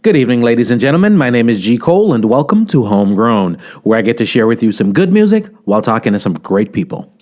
Good evening, ladies and gentlemen. My name is G. Cole, and welcome to Homegrown, where I get to share with you some good music while talking to some great people.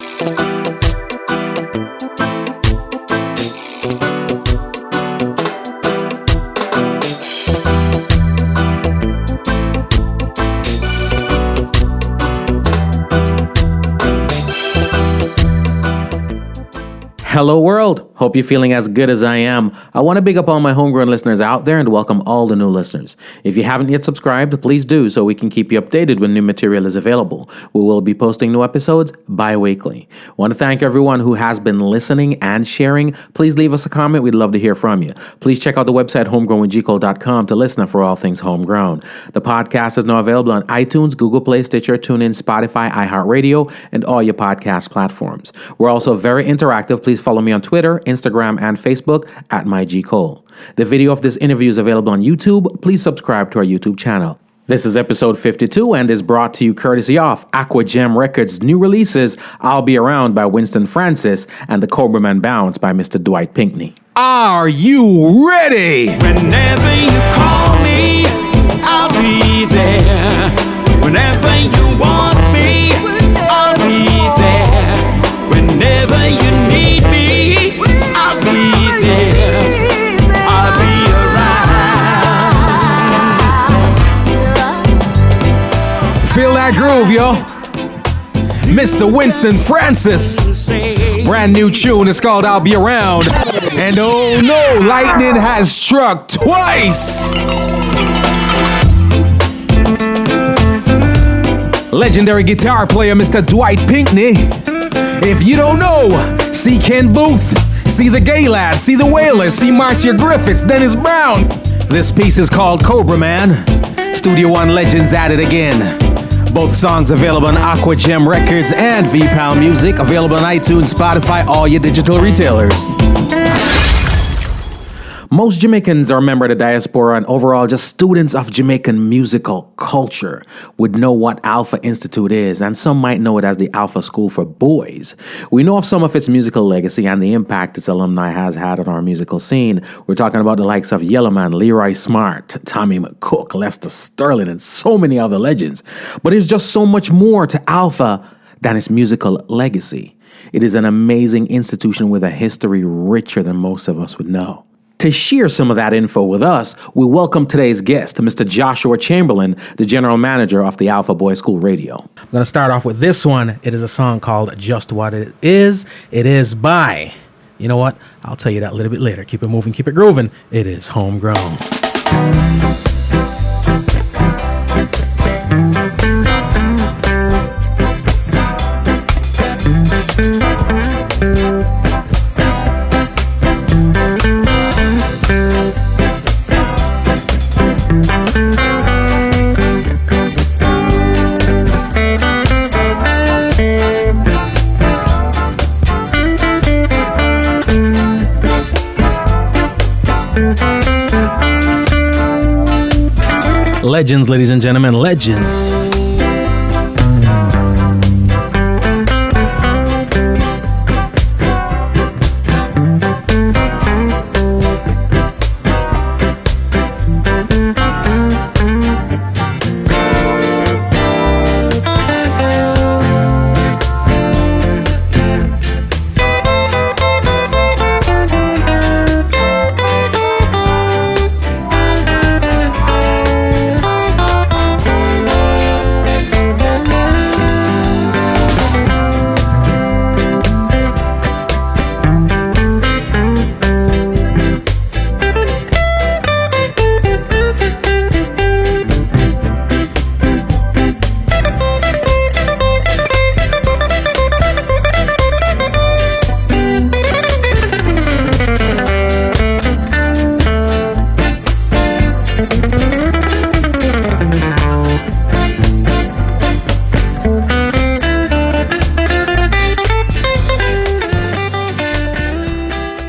Hello world, hope you're feeling as good as I am. I want to big up all my homegrown listeners out there and welcome all the new listeners. If you haven't yet subscribed, please do so we can keep you updated when new material is available. We will be posting new episodes bi-weekly. I want to thank everyone who has been listening and sharing. Please leave us a comment, we'd love to hear from you. Please check out the website homegrownwithgcole.com to listen for all things homegrown. The podcast is now available on iTunes, Google Play, Stitcher, TuneIn, Spotify, iHeartRadio, and all your podcast platforms. We're also very interactive. Please follow me on Twitter, Instagram, and Facebook at MyGCole. The video of this interview is available on YouTube. Please subscribe to our YouTube channel. This is episode 52 and is brought to you courtesy of Aqua Gem Records' new releases, I'll Be Around by Winston Francis and The Cobra Man Bounce by Mr. Dwight Pinkney. Are you ready? Whenever you call me, I'll be there. Whenever you want me, I'll be there. Whenever you need me, I'll be there. I'll be around. Feel that groove, yo. Mr. Winston Francis. Brand new tune. It's called I'll Be Around. And oh no, lightning has struck twice. Legendary guitar player Mr. Dwight Pinkney. If you don't know, see Ken Booth, see the Gay Lads, see the Wailers, see Marcia Griffiths, Dennis Brown. This piece is called Cobra Man. Studio One Legends at it again. Both songs available on Aqua Gem Records and VPAL Music, available on iTunes, Spotify, all your digital retailers. Most Jamaicans are a member of the diaspora and overall just students of Jamaican musical culture would know what Alpha Institute is, and some might know it as the Alpha School for Boys. We know of some of its musical legacy and the impact its alumni has had on our musical scene. We're talking about the likes of Yellowman, Leroy Smart, Tommy McCook, Lester Sterling, and so many other legends. But there's just so much more to Alpha than its musical legacy. It is an amazing institution with a history richer than most of us would know. To share some of that info with us, we welcome today's guest, Mr. Joshua Chamberlain, the general manager of the Alpha Boys School Radio. I'm going to start off with this one. It is a song called Just What It Is. It is by, you know what? I'll tell you that a little bit later. Keep it moving, keep it grooving. It is Homegrown. Legends, ladies and gentlemen, legends.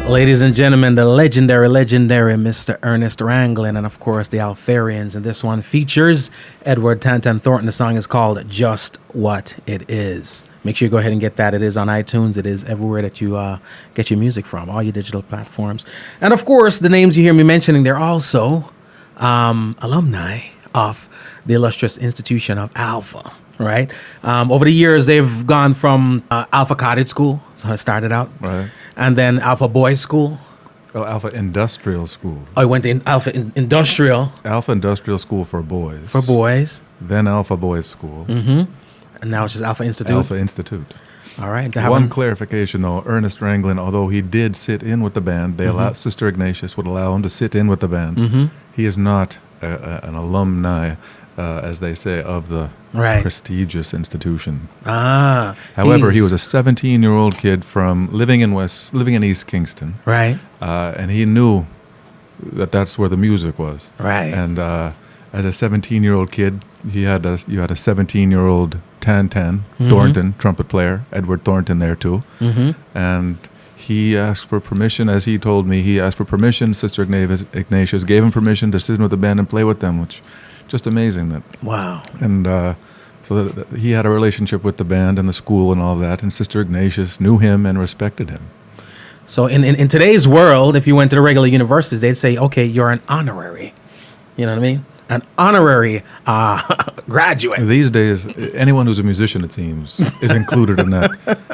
Ladies and gentlemen, the legendary Mr. Ernest Ranglin, and of course the Alpharians, and this one features Edward Tantan Thornton. The song is called Just What It Is. Make sure you go ahead and get that. It is on iTunes. It is everywhere that you get your music from, all your digital platforms. And of course, the names you hear me mentioning, they're also alumni of the illustrious institution of Alph, right? Over the years, they've gone from Alpha Cottage School, so it started out, Right. and then Alpha Boys School. Oh, Alpha Industrial School. I went to Alpha Industrial Alpha Industrial School for boys. for boys, Then Alpha Boys School. and now it's just Alpha Institute. Alpha Institute. All right. One clarification, though. Ernest Ranglin, although he did sit in with the band, they allow, Sister Ignatius would allow him to sit in with the band. He is not an alumni, as they say, of the Right. prestigious institution. Ah. However, he he's- was a 17-year-old kid from living in East Kingston, Right. and he knew that that's where the music was. Right. And as a 17-year-old kid, you had a 17-year-old Tan Thornton, trumpet player, Edward Thornton there too. And he asked for permission, as he told me, he asked for permission. Sister Ignatius gave him permission to sit in with the band and play with them, which just amazing. That Wow. And so that he had a relationship with the band and the school and all that, and Sister Ignatius knew him and respected him. So in today's world, if you went to the regular universities, they'd say, okay, you're an honorary. You know what I mean? An honorary graduate. These days, anyone who's a musician, it seems, is included in that.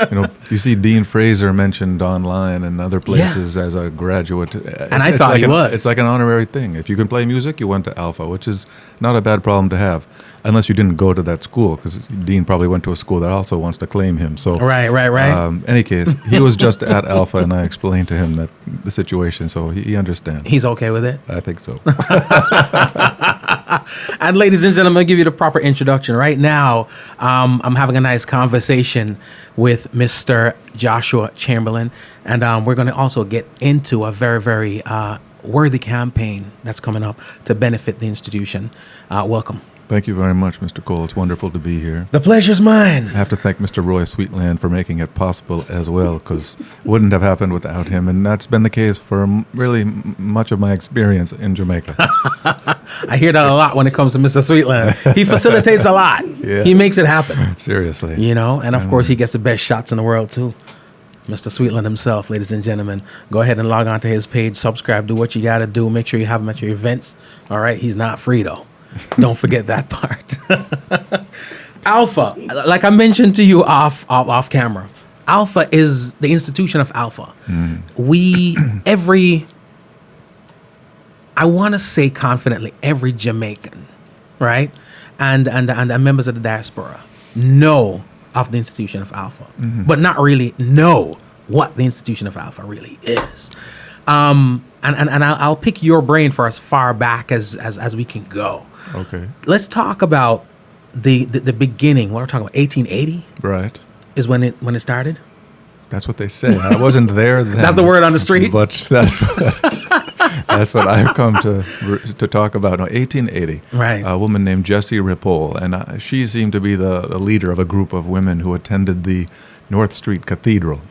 You know, you see Dean Fraser mentioned online and other places as a graduate. And I thought he was. It's like an honorary thing. If you can play music, you went to Alpha, which is not a bad problem to have, unless you didn't go to that school, because Dean probably went to a school that also wants to claim him. So, Right. any case, he was just at Alpha, and I explained to him that the situation, so he understands. He's okay with it. I think so. And ladies and gentlemen, I'll give you the proper introduction. Right now, I'm having a nice conversation with Mr. Joshua Chamberlain. And we're going to also get into a very, very worthy campaign that's coming up to benefit the institution. Welcome. Thank you very much, Mr. Cole. It's wonderful to be here. The pleasure's mine. I have to thank Mr. Roy Sweetland for making it possible as well, because it wouldn't have happened without him. And that's been the case for really much of my experience in Jamaica. I hear that a lot when it comes to Mr. Sweetland. He facilitates a lot. Yeah. He makes it happen. Seriously. You know, and of course he gets the best shots in the world too. Mr. Sweetland himself, ladies and gentlemen. Go ahead and log on to his page, subscribe, do what you got to do. Make sure you have him at your events. All right, he's not free though. Don't forget that part. Alpha, like I mentioned to you off camera, Alpha is the institution of Alpha. I want to say confidently, every Jamaican, right, and members of the diaspora know of the institution of Alpha, but not really know what the institution of Alpha really is. And I'll pick your brain for as far back as we can go. Okay. Let's talk about the beginning. What we're talking about, 1880 Right. is when it started. That's what they say. I wasn't there then. That's the word on the street. But that's what I've come to talk about. No, 1880. Right. A woman named Jessie Ripoll, and she seemed to be the leader of a group of women who attended the North Street Cathedral.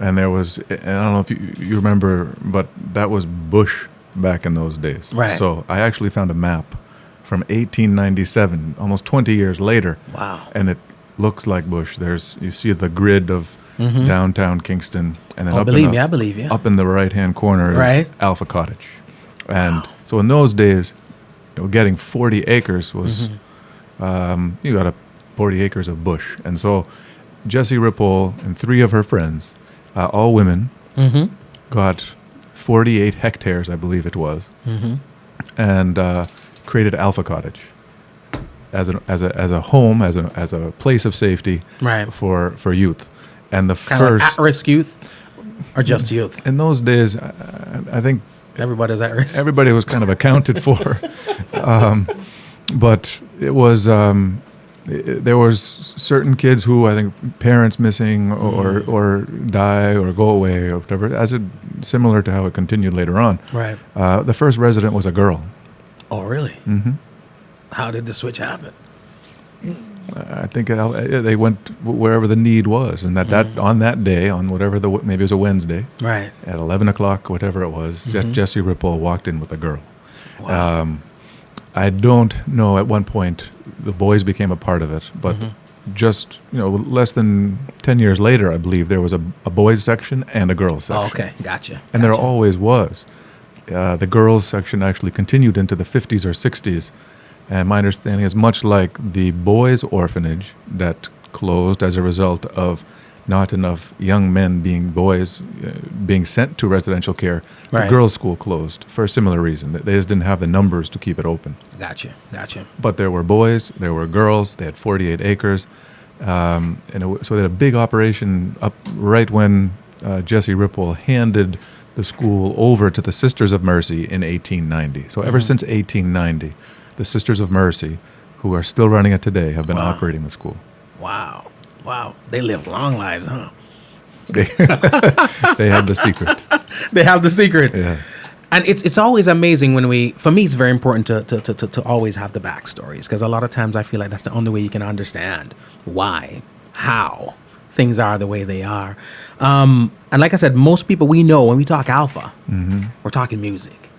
And there was, and I don't know if you remember, but that was bush back in those days. Right. So I actually found a map from 1897, almost 20 years later. Wow. And it looks like bush. You see the grid of downtown Kingston, and then I believe you. up in the right-hand corner is Right. Alpha Cottage. And so in those days, getting 40 acres was, you got 40 acres of bush. And so Jessie Ripoll and 3 of her friends, all women, got 48 hectares, I believe it was, and created Alpha Cottage as a home, as a place of safety, Right. for youth. And the Kind of first like at-risk youth or just youth? in those days, I think Everybody's at risk. everybody was kind of accounted for, but it was. There was certain kids who I think parents missing or die or go away or whatever, similar to how it continued later on. Right. The first resident was a girl. Oh, really? How did the switch happen? I think they went wherever the need was, and that on that day, on whatever maybe it was a Wednesday, Right. at 11 o'clock, whatever it was, Jessie Ripoll walked in with a girl. Wow. I don't know at one point the boys became a part of it, but just less than 10 years later, I believe there was a boys section and a girls section. Oh, okay. Gotcha. And there always was. The girls section actually continued into the 50s or 60s. And my understanding is much like the boys' orphanage that closed as a result of not enough young men being sent to residential care. Right. The girls' school closed for a similar reason. They just didn't have the numbers to keep it open. Gotcha. But there were boys, there were girls. They had 48 acres. So they had a big operation up right when Jesse Ripple handed the school over to the Sisters of Mercy in 1890. So ever since 1890, the Sisters of Mercy, who are still running it today, have been operating the school. Wow. They lived long lives, huh? They have the secret. They have the secret. Yeah. And it's always amazing for me, it's very important to always have the backstories, because a lot of times I feel like that's the only way you can understand why, how things are the way they are. And like I said, most people we know when we talk Alpha, we're talking music.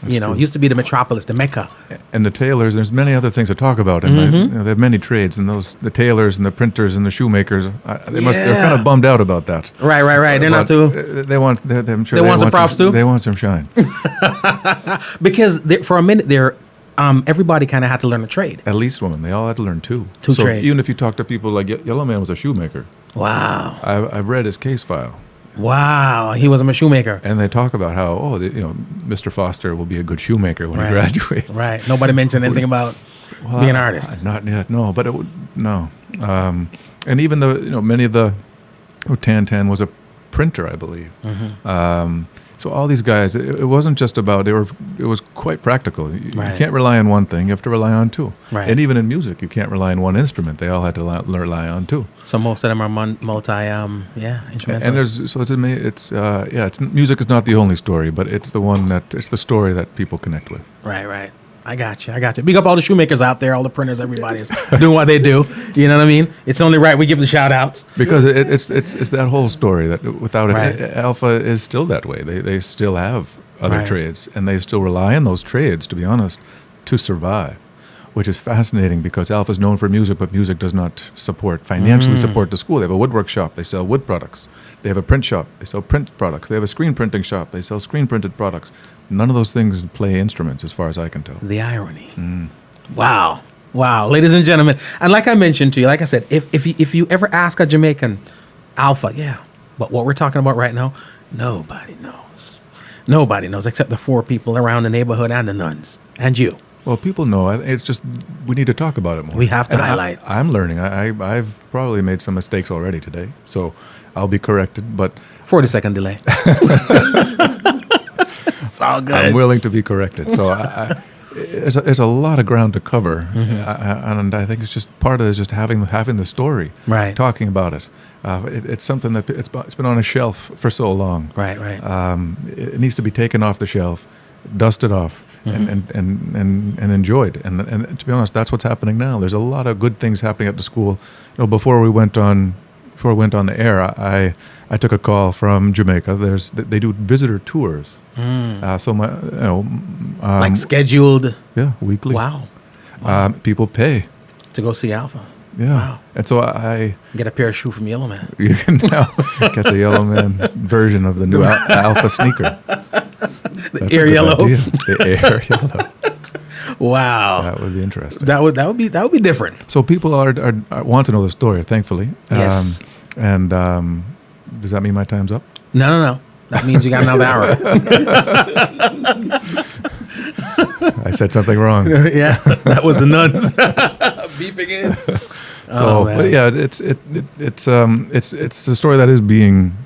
That's true. It used to be the metropolis, the Mecca. And the tailors, there's many other things to talk about. And they have many trades, and the tailors and the printers and the shoemakers, they're kind of bummed out about that. Right. They're not too. They want some props too. They want some shine. Because for a minute there, everybody kind of had to learn a trade. At least one. They all had to learn two. Two trades. Even if you talk to people like Yellow Man was a shoemaker. Wow. I've read his case file. Wow, he was a shoemaker. And they talk about how, Mr. Foster will be a good shoemaker when he graduates. Right. Nobody mentioned anything about being an artist. Not yet, no. But no. And even many of the, Tan was a printer, I believe. So all these guys, it wasn't just about, it was quite practical. You can't rely on one thing, you have to rely on two. Right. And even in music, you can't rely on one instrument. They all had to rely on two. So most of them are multi-instrumentalists. And music is not the only story, but it's the story that people connect with. Right. I got you. Big up all the shoemakers out there, all the printers, everybody's doing what they do. You know what I mean? It's only right we give the shout outs. Because it's that whole story that without it, Alpha is still that way. They still have other trades, and they still rely on those trades, to be honest, to survive, which is fascinating because Alpha is known for music, but music does not financially support the school. They have a woodwork shop. They sell wood products. They have a print shop. They sell print products. They have a screen printing shop. They sell screen printed products. None of those things play instruments, as far as I can tell. The irony. Wow, ladies and gentlemen. And like I mentioned to you, like I said, if you ever ask a Jamaican, Alpha, but what we're talking about right now, nobody knows. Nobody knows except the 4 people around the neighborhood and the nuns and you. Well, people know. It's just we need to talk about it more. We have to highlight. I'm learning. I've probably made some mistakes already today, so I'll be corrected. But 40-second delay. It's all good. I'm willing to be corrected. So there's a lot of ground to cover, and I think it's just part of it is just having the story, talking about it. It's something that it's been on a shelf for so long. Right. It needs to be taken off the shelf, dusted off, and enjoyed. And to be honest, that's what's happening now. There's a lot of good things happening at the school. Before we went on the air, I took a call from Jamaica. They do visitor tours. So like scheduled. Yeah, weekly. Wow. People pay to go see Alpha. Yeah. Wow. And so I get a pair of shoes from Yellow Man. You can now get the Yellow Man version of the new Alpha sneaker. The air yellow. The air yellow. Wow. That would be interesting. That would be different. So people are want to know the story, thankfully. Yes. And does that mean my time's up? No. That means you got another hour. I said something wrong. Yeah, that was the nuns beeping in. But yeah, it's a story that is being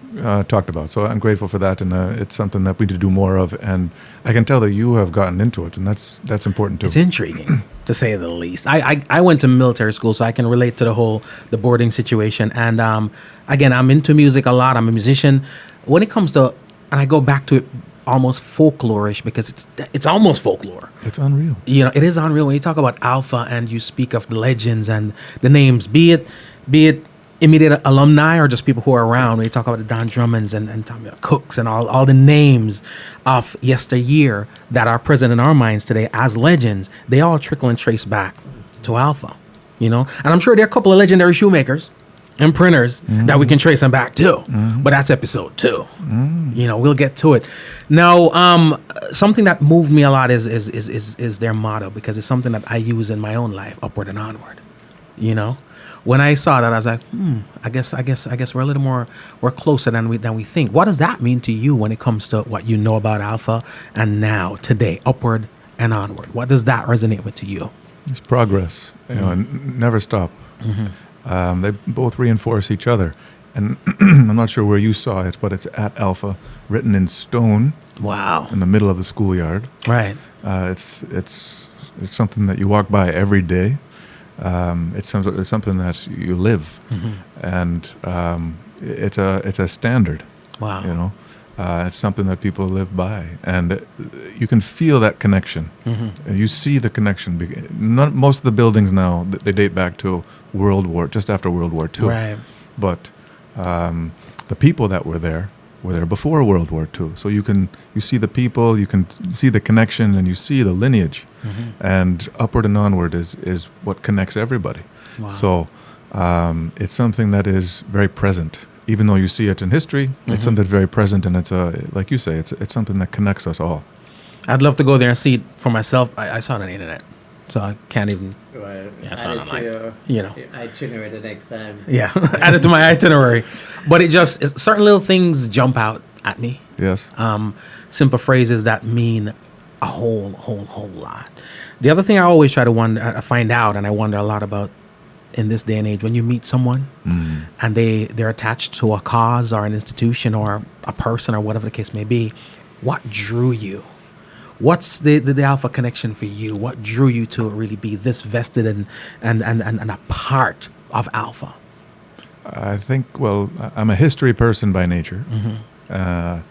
talked about. So I'm grateful for that, and it's something that we need to do more of. And I can tell that you have gotten into it, and that's important too. It's intriguing, to say the least. I went to military school, so I can relate to the boarding situation. And again, I'm into music a lot. I'm a musician. When it comes to, and I go back to it almost folklorish, because it's almost folklore. It's unreal. It is unreal when you talk about Alpha and you speak of the legends and the names, be it immediate alumni or just people who are around. When you talk about the Don Drummonds and Tommy Cooks and all the names of yesteryear that are present in our minds today as legends, they all trickle and trace back to Alpha. And I'm sure there are a couple of legendary shoemakers and printers that we can trace them back to. But that's episode 2. You know, we'll get to it. Now, something that moved me a lot is their motto, because it's something that I use in my own life, upward and onward. You know, when I saw that, I was like, I guess we're a little more, we're closer than we think. What does that mean to you when it comes to what you know about Alpha and now today, upward and onward? What does that resonate with to you? It's progress, you know, and never stop. They both reinforce each other. And I'm not sure where you saw it, but it's at Alpha, written in stone. Wow. In the middle of the schoolyard. Right. It's something that you walk by every day. It's something that you live, and it's a standard. Wow. You know, it's something that people live by, and you can feel that connection. You see the connection. Most of the buildings now, they date back to just after World War II. Right. But the people that were there before World War II. So you see the people, you can see the connection, and you see the lineage. And upward and onward is what connects everybody. Wow. So it's something that is very present. Even though you see it in history, it's something that's very present, and it's like you say, it's something that connects us all. I'd love to go there and see it for myself. I saw it on the internet, so I can't even. Well, Yeah, it's add not it online. to your You know. itinerary the next time. Yeah, add it to my itinerary. But certain little things jump out at me. Yes. Simple phrases that mean a whole lot. The other thing I always try to find out, and I wonder a lot about in this day and age, when you meet someone and they're attached to a cause or an institution or a person or whatever the case may be, what drew you? What's the Alpha connection for you? What drew you to really be this vested and a part of Alpha? I think, well, I'm a history person by nature. I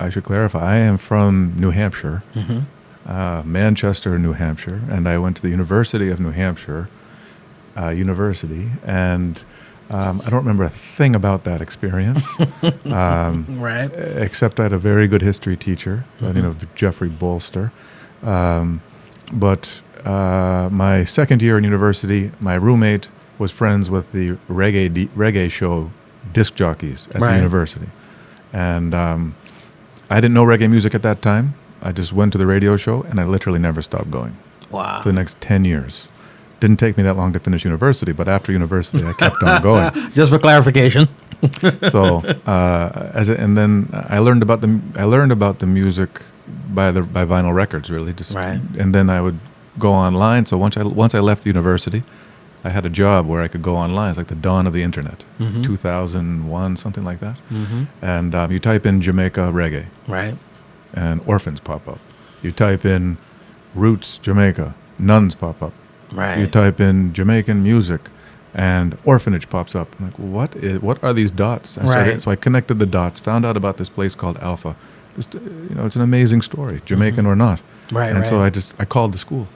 should clarify, I am from New Hampshire, Manchester, New Hampshire, and I went to the University of New Hampshire, and I don't remember a thing about that experience, Right. except I had a very good history teacher by the name of Jeffrey Bolster. But my second year in university, my roommate was friends with the reggae show disc jockeys at the university. And I didn't know reggae music at that time. I just went to the radio show, and I literally never stopped going. Wow. For the next 10 years. Didn't take me that long to finish university, but after university, I kept on going. Just for clarification. So, and then I learned about the music by vinyl records, really. Right. And then I would go online. So once I left the university, I had a job where I could go online. It's like the dawn of the internet, 2001, something like that. And you type in Jamaica reggae, Right. and orphans pop up. You type in roots Jamaica, nuns pop up. Right. You type in Jamaican music, and orphanage pops up. I'm like, what are these dots? So I connected the dots, found out about this place called Alpha. Just it's an amazing story, Jamaican or not. Right. And so I called the school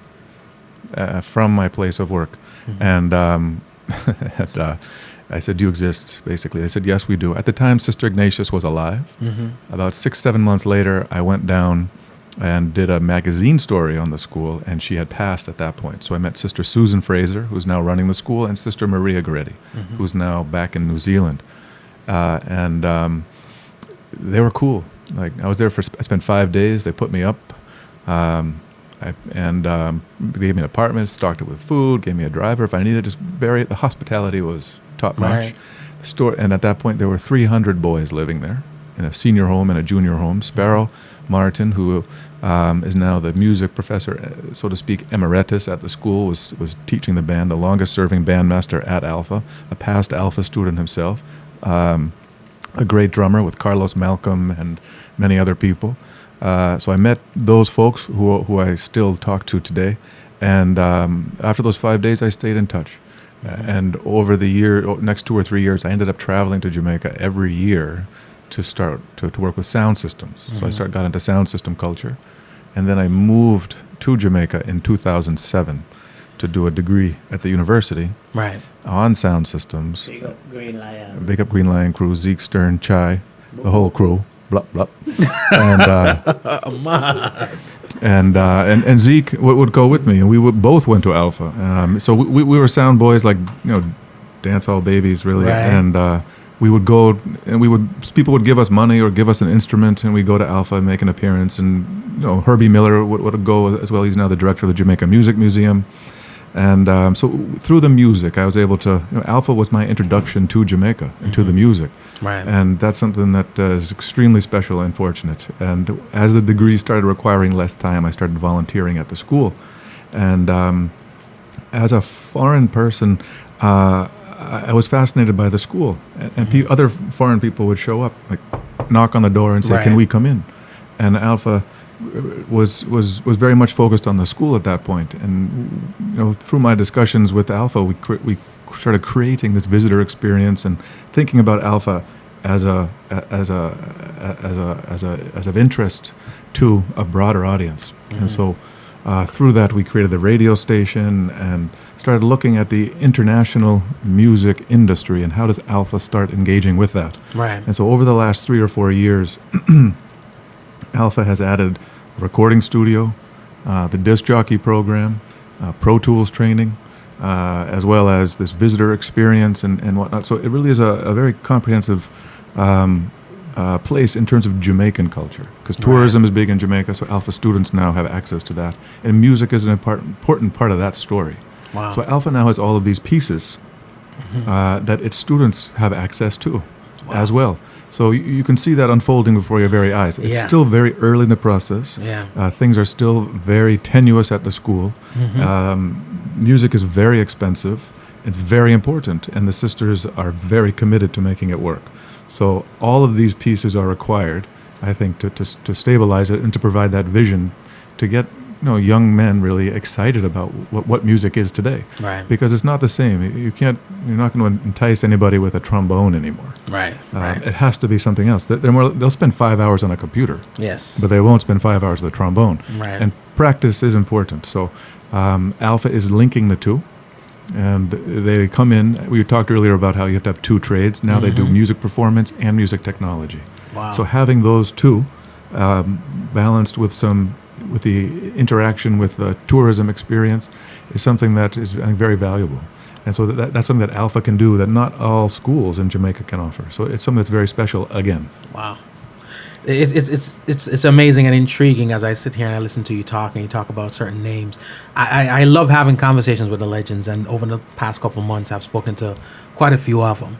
from my place of work, and I said, "Do you exist?" Basically, they said, "Yes, we do." At the time, Sister Ignatius was alive. About 6-7 months later, I went down and did a magazine story on the school, and she had passed at that point. So I met Sister Susan Fraser, who's now running the school, and Sister Maria Goretti, who's now back in New Zealand. And they were cool. Like, I was there I spent 5 days. They put me up, gave me an apartment, stocked it with food, gave me a driver if I needed. The hospitality was top notch. Right. And at that point, there were 300 boys living there in a senior home and a junior home. Sparrow Martin, who is now the music professor, so to speak, emeritus at the school, was teaching the band, the longest-serving bandmaster at Alpha, a past Alpha student himself, a great drummer with Carlos Malcolm and many other people. So I met those folks who I still talk to today, and after those 5 days, I stayed in touch. And over the next 2 or 3 years, I ended up traveling to Jamaica every year to start to work with sound systems. So I got into sound system culture, and then I moved to Jamaica in 2007 to do a degree at the university on sound systems. Big up Green Lion. Big up Green Lion crew, Zeke, Stern, Chai, the whole crew, blah blah. And Zeke would go with me, and we both went to Alpha. So we were sound boys, like dancehall babies, really. Right. And we would go, and people would give us money or give us an instrument, and we'd go to Alpha and make an appearance. And Herbie Miller would go as well. He's now the director of the Jamaica Music Museum. And so through the music, I was able to, Alpha was my introduction to Jamaica and to the music. Right. And that's something that is extremely special and fortunate. And as the degrees started requiring less time, I started volunteering at the school. And as a foreign person, I was fascinated by the school. And other foreign people would show up, like knock on the door and say, Right. "Can we come in?" And Alpha was very much focused on the school at that point. And through my discussions with Alpha, we started creating this visitor experience and thinking about Alpha as of interest to a broader audience. And so through that, we created the radio station and started looking at the international music industry and how does Alpha start engaging with that. Right. And so over the last 3 or 4 years, Alpha has added a recording studio, the disc jockey program, Pro Tools training, as well as this visitor experience and whatnot. So it really is a very comprehensive place in terms of Jamaican culture, because tourism is big in Jamaica, so Alpha students now have access to that. And music is an important part of that story. Wow. So Alpha now has all of these pieces that its students have access to as well. So you can see that unfolding before your very eyes. It's still very early in the process. Yeah. Things are still very tenuous at the school. Music is very expensive. It's very important, and the sisters are very committed to making it work. So all of these pieces are required, I think, to stabilize it and to provide that vision to get young men really excited about what music is today. Right. Because it's not the same. You're not going to entice anybody with a trombone anymore. Right. It has to be something else. They'll spend 5 hours on a computer, Yes. but they won't spend 5 hours with a trombone. Right. And practice is important. So Alpha is linking the two. And they come in. We talked earlier about how you have to have two trades. Now they do music performance and music technology. Wow. So having those two balanced with the interaction with the tourism experience is something that is, I think, very valuable. And so that's something that Alpha can do that not all schools in Jamaica can offer. So it's something that's very special again. Wow. It's amazing and intriguing as I sit here and I listen to you talk and you talk about certain names. I love having conversations with the legends, and over the past couple of months I've spoken to quite a few of them,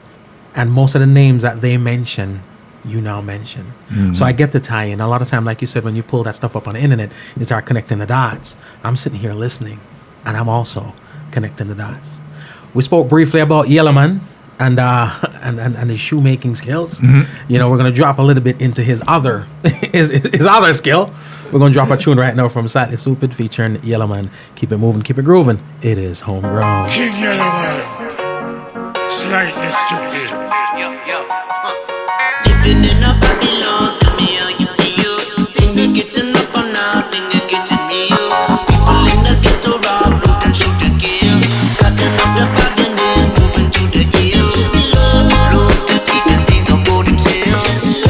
and most of the names that they mention you now mention. So I get the tie-in. A lot of time, like you said, when you pull that stuff up on the internet, you start connecting the dots. I'm sitting here listening, and I'm also connecting the dots. We spoke briefly about Yellowman and his shoemaking skills. We're gonna drop a little bit into his other his other skill. We're gonna drop a tune right now from Slightly Stupid featuring Yellowman. Keep it moving, keep it grooving. It is Homegrown. King Yellowman, Slightly Stupid. Living in a Babylon, tell me how you feel. Things are getting up on nothing, are getting real. People in the ghetto rob, loot and shoot and kill. Packing up the bags and then moving to the hills. Look to keep the things on for themselves.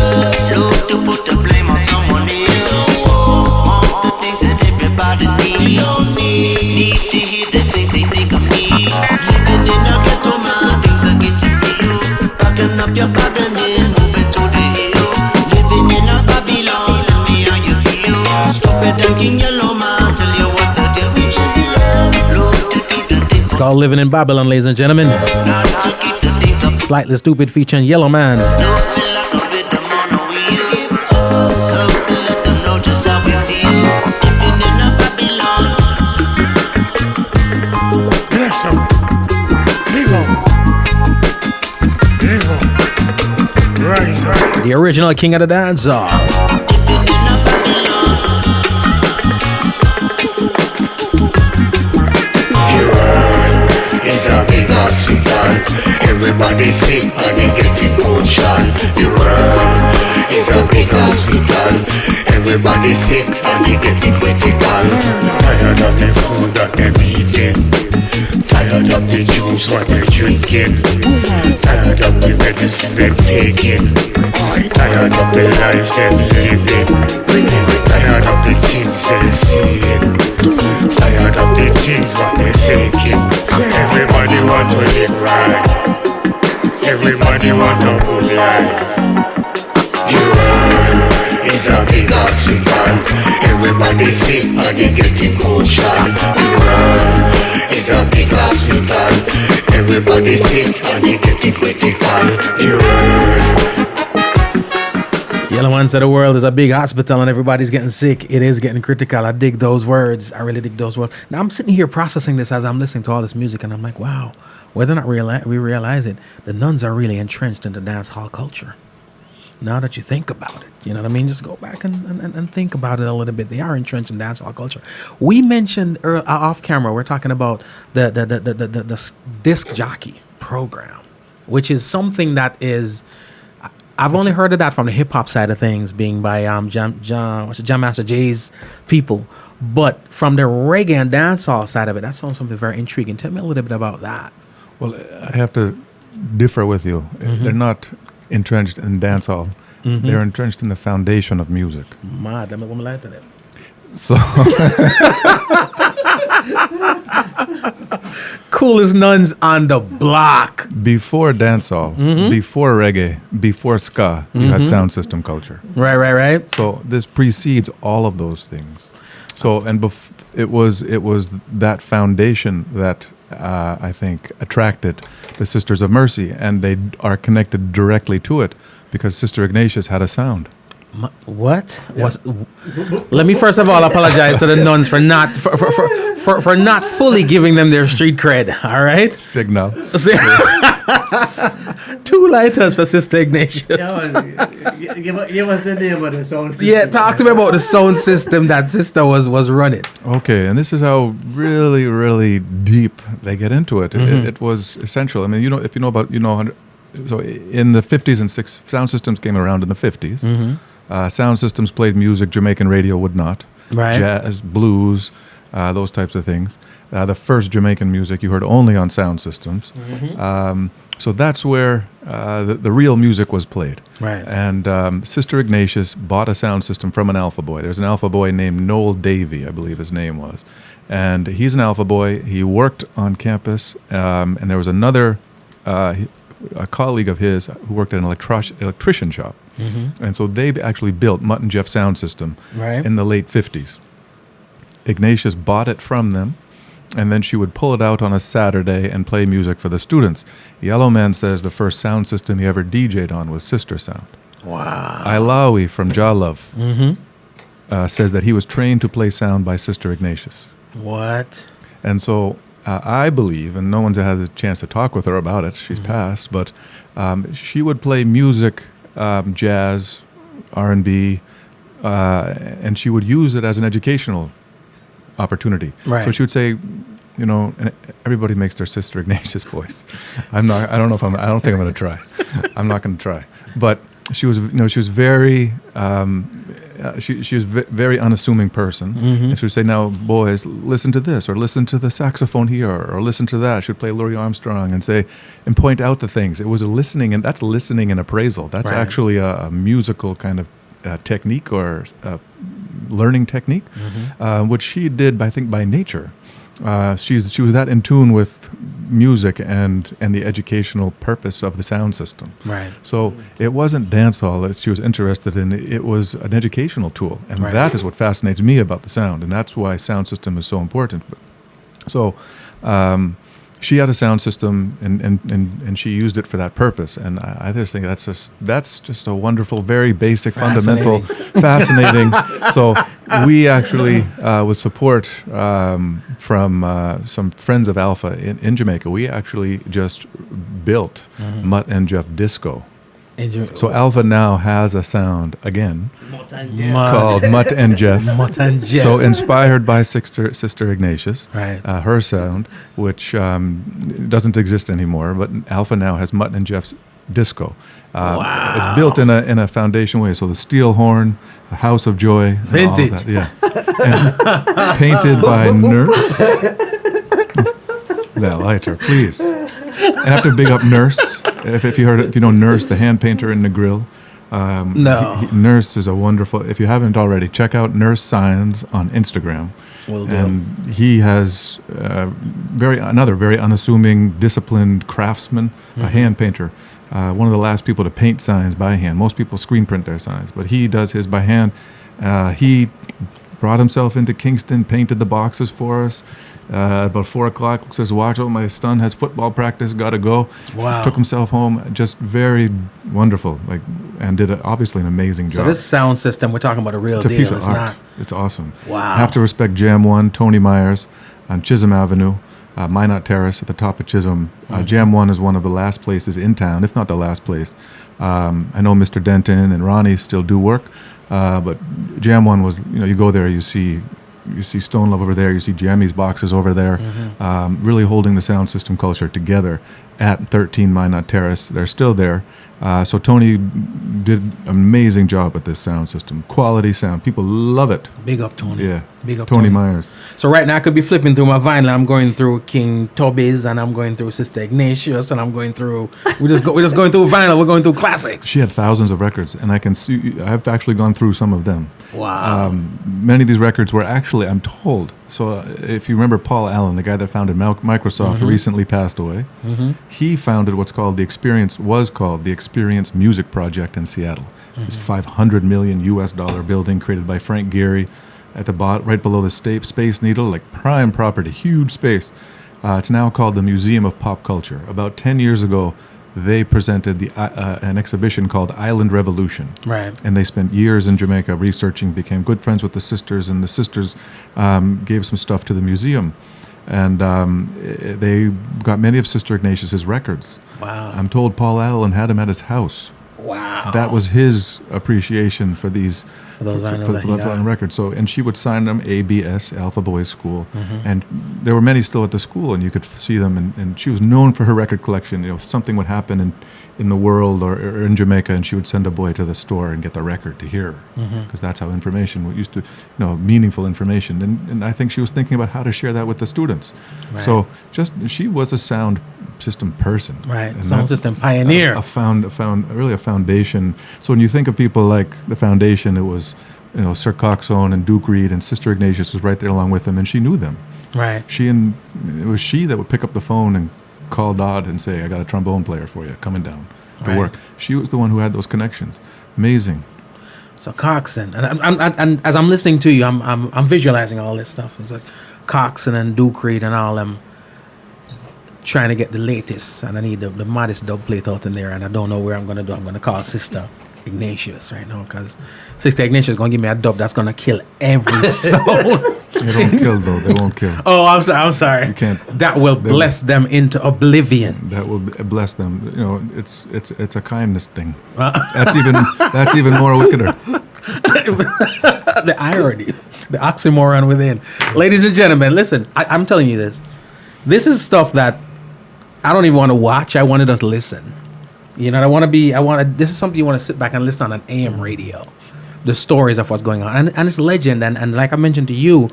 Look to put the blame on someone else. The things that everybody needs. Need to hear the things they think of me. Living in a ghetto, man, things are getting real. Packing up your bags and then moving to the hill. Living in a Babylon, tell me how you feel. Stop it and King Yellowman, tell you what the deal. Which is love. Look to keep the things. It's called Living in Babylon, ladies and gentlemen. Not to keep the things up. Slightly Stupid featuring Yellowman. Those still have no bit of money wheel. So to let them know just how we feel. Living in a Babylon. Bless up. Live up. Rise up. The original king of the dancehall. Living in a Babylon. The world is a big hospital. Everybody sick and they getting potion. The world is a big hospital. Everybody sick and they getting critical. Tired of the food that they're eating. Tired of the juice what they're drinking. Tired of the medicine they're taking. Tired of the life they're living. Tired of the things they're seeing. Tired of the things what they're faking. So everybody want to live right. Everybody want a good life. The world is a big hospital. Everybody sick and they getting cold shot. The world is a big hospital. Everybody sick and they getting critical. The world. Yellow Man said the world is a big hospital and everybody's getting sick. It is getting critical. I dig those words. I really dig those words. Now I'm sitting here processing this as I'm listening to all this music, and I'm like, wow, whether or not we realize it, the nuns are really entrenched in the dance hall culture. Now that you think about it, you know what I mean? Just go back and think about it a little bit. They are entrenched in dance hall culture. We mentioned off camera, we're talking about the disc jockey program, which is something that is... I've only heard of that from the hip hop side of things, being by Jam Master Jay's people, but from the reggae and dancehall side of it, that sounds something very intriguing. Tell me a little bit about that. Well, I have to differ with you. They're not entrenched in dancehall. They're entrenched in the foundation of music. Mad, let me like that. So Coolest nuns on the block. before dancehall, before reggae, before ska, you had sound system culture. Right. So this precedes all of those things. So it was that foundation that I think attracted the Sisters of Mercy, and they are connected directly to it because Sister Ignatius had a sound. What was? Let me first of all apologize to the nuns for not for not fully giving them their street cred. All right, Signal. 2 lighters for Sister Ignatius. Give us the name of the sound system. Yeah, talk to me about the sound system that Sister was running. Okay, and this is how really, really deep they get into it. It was essential. I mean, if you know about, so in the 50s and 60s, sound systems came around in the 50s. Sound systems played music Jamaican radio would not. Right. Jazz, blues, those types of things. The first Jamaican music you heard only on sound systems. So that's where the real music was played. Right. And Sister Ignatius bought a sound system from an Alpha boy. There's an Alpha boy named Noel Davey, I believe his name was. And he's an Alpha boy. He worked on campus. And there was another a colleague of his who worked at an electrician shop. And so they actually built Mutt and Jeff sound system in the late 50s. Ignatius bought it from them, and then she would pull it out on a Saturday and play music for the students. Yellow Man says the first sound system he ever DJ'd on was Sister Sound. Wow. Ilawi from Jah Love says that he was trained to play sound by Sister Ignatius. What? And so I believe, and no one's had a chance to talk with her about it, she's passed, but she would play music, jazz, R&B, and she would use it as an educational opportunity. Right. So she would say, and everybody makes their Sister Ignatius voice. I don't think I'm going to try. I'm not going to try. But she was very, she was a very unassuming person. And she would say, now, boys, listen to this, or listen to the saxophone here, or listen to that. She would play Louis Armstrong and point out the things. It was a listening, and that's listening and appraisal. That's actually a musical kind of technique or learning technique, which she did, I think, by nature. She was that in tune with music and the educational purpose of the sound system. Right. So it wasn't dancehall that she was interested in. It was an educational tool, and that is what fascinates me about the sound, and that's why sound system is so important. So she had a sound system, and she used it for that purpose, and I just think that's just a wonderful, very basic, fundamental, fascinating. So we actually, with support from some friends of Alpha in Jamaica, we actually just built Mutt and Jeff Disco. So Alpha now has a sound again called Mutt and Jeff. Mutt and Jeff. So inspired by Sister Ignatius, Right. Her sound, which doesn't exist anymore, but Alpha now has Mutt and Jeff's Disco. It's built in a foundation way. So the steel horn, the House of Joy, Vintage. and all that, and painted by Nurse. That lighter, please. I have to big up Nurse. If you know Nurse, the hand painter in the grill. No. Nurse is a wonderful. If you haven't already, check out Nurse Signs on Instagram. Will do. And he has another very unassuming, disciplined craftsman, a hand painter, one of the last people to paint signs by hand. Most people screen print their signs, but he does his by hand. He brought himself into Kingston, painted the boxes for us. About 4 o'clock, looks at his watch. Oh, my son has football practice. Got to go. Wow. Took himself home. Just very wonderful. And did obviously an amazing job. So this sound system, we're talking about a real It's a deal. piece of It's art. not. It's awesome. Wow. I have to respect Jam 1, Tony Myers, on Chisholm Avenue, Minot Terrace at the top of Chisholm. Jam 1 is one of the last places in town, if not the last place. I know Mr. Denton and Ronnie still do work, but Jam 1 was, you go there, you see Stone Love over there, you see Jammy's boxes over there, really holding the sound system culture together at 13 Minot Terrace. They're still there. So Tony did an amazing job with this sound system. Quality sound. People love it. Big up, Tony. Yeah. Big up, Tony Myers. So right now I could be flipping through my vinyl. I'm going through King Tubby's and I'm going through Sister Ignatius and I'm going through. We're just going through vinyl. We're going through classics. She had thousands of records, and I can see. I've actually gone through some of them. Wow. Many of these records were actually, I'm told. So if you remember Paul Allen, the guy that founded Microsoft, who recently passed away, he founded what's called the Experience Music Project in Seattle. This $500 million US building created by Frank Gehry at the right below the Space Needle, like prime property, huge space. It's now called the Museum of Pop Culture. About 10 years ago, they presented an exhibition called Island Revolution. Right. And they spent years in Jamaica researching, became good friends with the sisters, and the sisters gave some stuff to the museum. And they got many of Sister Ignatius's records. Wow. I'm told Paul Allen had him at his house. Wow. That was his appreciation for these For those vinyls for that he the got. records. So, and she would sign them ABS, Alpha Boys School, and there were many still at the school, and you could see them. And she was known for her record collection. If something would happen in the world or in Jamaica, and she would send a boy to the store and get the record to hear, because that's how information used to, meaningful information. And I think she was thinking about how to share that with the students. Right. So, she was a sound system person, Right. And Sound that- system pioneer. really a foundation. So when you think of people like the foundation, it was, Sir Coxsone and Duke Reed, and Sister Ignatius was right there along with them, and she knew them. Right. It was she that would pick up the phone and call Dodd and say, "I got a trombone player for you, coming down to Right. work." She was the one who had those connections. Amazing. So Coxsone, and as I'm listening to you, I'm visualizing all this stuff. It's like Coxsone and Duke Reed and all them trying to get the latest, and I need the modest dub plate out in there, and I don't know where I'm gonna do. I'm gonna call Sister Ignatius right now, because Sister Ignatius is gonna give me a dub that's gonna kill every sound. They don't kill though. They won't kill. Oh, I'm sorry. You can't. That will bless them into oblivion. That will bless them. It's a kindness thing. That's even more wickeder. The irony, the oxymoron within. Ladies and gentlemen, listen, I'm telling you this. This is stuff that I don't even want to watch. I want to just listen. This is something you want to sit back and listen on an AM radio. The stories of what's going on. And it's legend. And like I mentioned to you,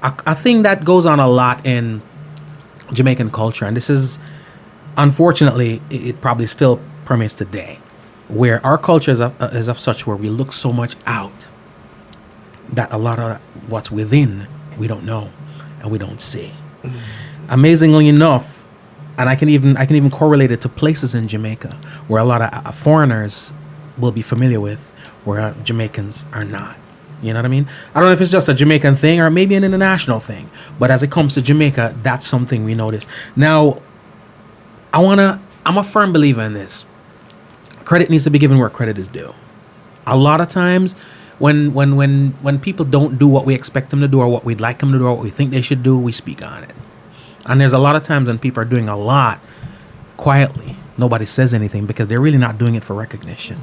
a thing that goes on a lot in Jamaican culture. And this is, unfortunately, it probably still permeates today, where our culture is of such where we look so much out that a lot of what's within we don't know and we don't see. Amazingly enough, and I can even correlate it to places in Jamaica where a lot of foreigners will be familiar with, where Jamaicans are not. You know what I mean? I don't know if it's just a Jamaican thing or maybe an international thing, but as it comes to Jamaica, that's something we notice. Now, I'm a firm believer in this. Credit needs to be given where credit is due. A lot of times, when people don't do what we expect them to do or what we'd like them to do or what we think they should do, we speak on it. And there's a lot of times when people are doing a lot quietly, nobody says anything because they're really not doing it for recognition.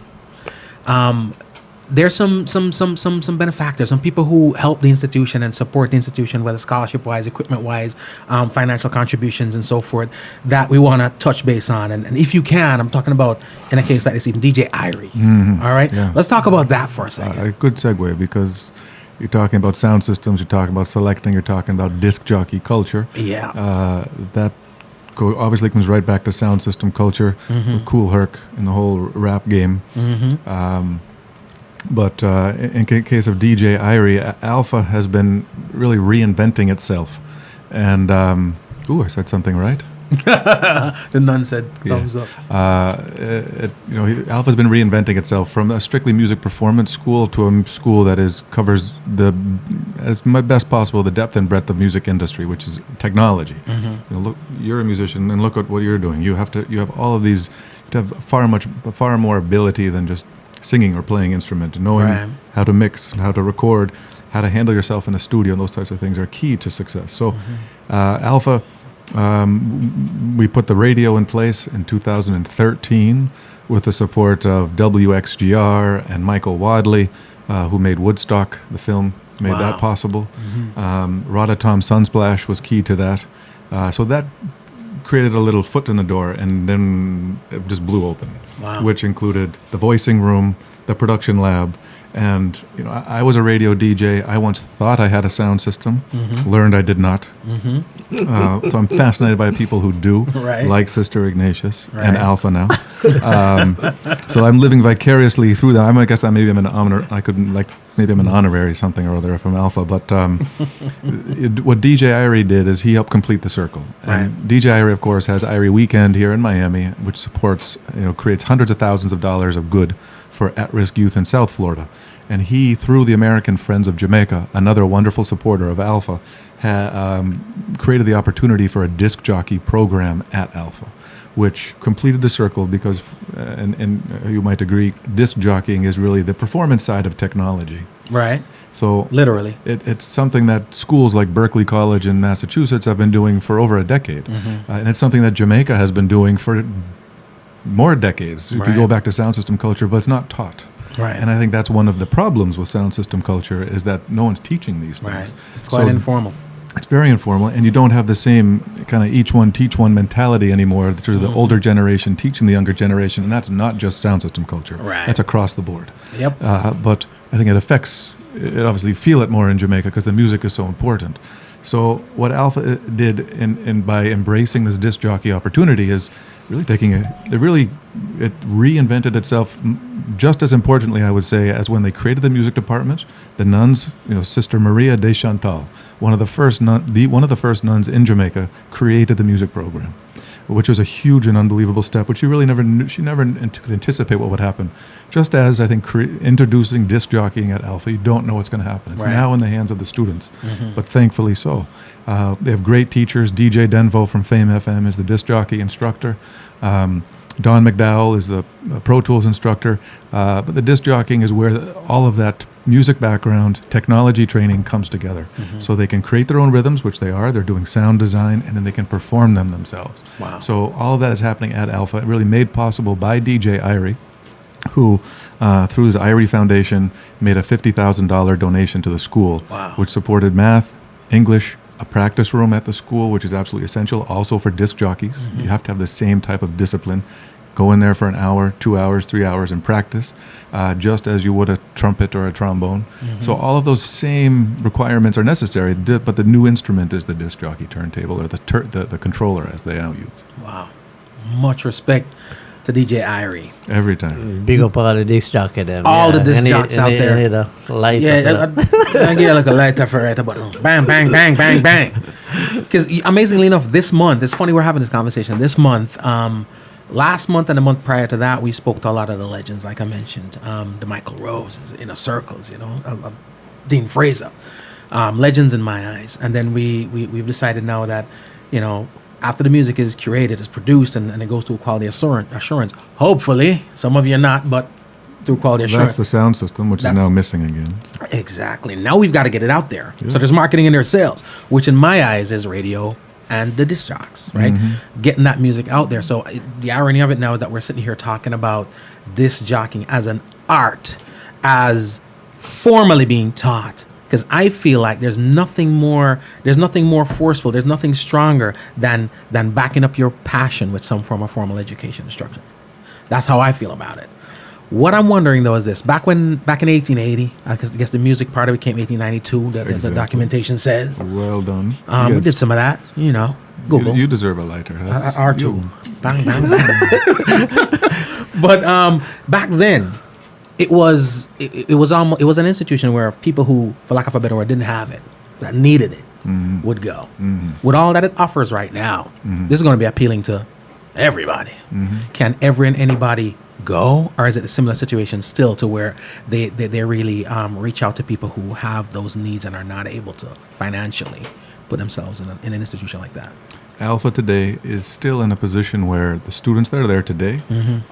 There's some benefactors, some people who help the institution and support the institution, whether scholarship-wise, equipment-wise, financial contributions, and so forth, that we want to touch base on. And if you can, I'm talking about, in a case like this, even DJ Irie. All right? Yeah. Let's talk about that for a second. A good segue, because you're talking about sound systems, you're talking about selecting, you're talking about disc jockey culture. Yeah. That obviously comes right back to sound system culture, with Kool Herc and the whole rap game. But in case of DJ Irie, Alpha has been really reinventing itself. And, I said something right? The nun said thumbs up. Alph has been reinventing itself from a strictly music performance school to a school that covers as best possible the depth and breadth of music industry, which is technology. Look, you're a musician, and look at what you're doing. You have all of these. You have far more ability than just singing or playing instrument, and knowing how to mix, how to record, how to handle yourself in the studio, and those types of things are key to success. So, Alpha. We put the radio in place in 2013 with the support of WXGR and Michael Wadley, who made Woodstock, the film, made that possible. Rototom Sunsplash was key to that. So that created a little foot in the door, and then it just blew open, which included the voicing room, the production lab. And I was a radio DJ. I once thought I had a sound system, learned I did not. So I'm fascinated by people who do, like Sister Ignatius and Alpha now. So I'm living vicariously through that. I guess maybe I'm an honorary something or other from Alpha. But what DJ Irie did is he helped complete the circle. And DJ Irie, of course, has Irie Weekend here in Miami, which supports, creates hundreds of thousands of dollars of good for at-risk youth in South Florida. And he, through the American Friends of Jamaica, another wonderful supporter of Alpha, created the opportunity for a disc jockey program at Alpha, which completed the circle because, and you might agree, disc jockeying is really the performance side of technology. Right. So literally, it's something that schools like Berkeley College in Massachusetts have been doing for over a decade. And it's something that Jamaica has been doing for more decades. You can go back to sound system culture, but it's not taught. And I think that's one of the problems with sound system culture is that no one's teaching these things. It's quite informal. It's very informal, and you don't have the same kind of each one teach one mentality anymore. Sort of the older generation teaching the younger generation, and that's not just sound system culture. That's across the board. But I think it affects. It obviously feel it more in Jamaica because the music is so important. So what Alpha did in by embracing this disc jockey opportunity is really it reinvented itself just as importantly, I would say, as when they created the music department. The nuns, Sister Maria de Chantal, one of the first nuns in Jamaica, created the music program, which was a huge and unbelievable step, which she never could anticipate what would happen. Just as I think introducing disc jockeying at Alpha, you don't know what's going to happen. It's now in the hands of the students, but thankfully so. They have great teachers. DJ Denvo from Fame FM is the disc jockey instructor. Don McDowell is the Pro Tools instructor. But the disc jockeying is where all of that music background, technology training comes together. So they can create their own rhythms, which they are. They're doing sound design, and then they can perform them themselves. So all of that is happening at Alpha, really made possible by DJ Irie, who, through his Irie Foundation, made a $50,000 donation to the school, which supported math, English, a practice room at the school, which is absolutely essential, also for disc jockeys. You have to have the same type of discipline. Go in there for an hour, 2 hours, 3 hours and practice, just as you would a trumpet or a trombone. So all of those same requirements are necessary, but the new instrument is the disc jockey turntable, or the controller, as they now use. Wow. Much respect to DJ Irie. Every time. Big up all the disc jockey them. All the disc jocks out there. I get like a lighter for right about bang, bang, bang, bang, bang. Because amazingly enough, this month, it's funny we're having this conversation. This month, last month and the month prior to that, we spoke to a lot of the legends, like I mentioned. The Michael Roses, Inner Circles, Dean Fraser. Legends in my eyes. And then we've decided now that, after the music is curated, is produced, and it goes through quality assurance, hopefully, some of you are not, but through quality assurance. That's the sound system, which is now missing again. Exactly. Now we've got to get it out there. So there's marketing and there's sales, which in my eyes is radio and the disc jocks, right? Getting that music out there. So the irony of it now is that we're sitting here talking about disc jockeying as an art, as formally being taught. Because I feel like there's nothing more forceful, there's nothing stronger than backing up your passion with some form of formal education instruction. That's how I feel about it. What I'm wondering though is this: back in 1880, I guess the music part of it came 1892. The documentation says. Well done. We did some of that. Google. You deserve a lighter. R2. Bang bang bang. But back then, it was an institution where people who, for lack of a better word, didn't have it, that needed it, would go. With all that it offers right now, this is going to be appealing to everybody. Can ever and anybody go, or is it a similar situation still to where they really reach out to people who have those needs and are not able to financially put themselves in an institution like that? Alpha today is still in a position where the students that are there today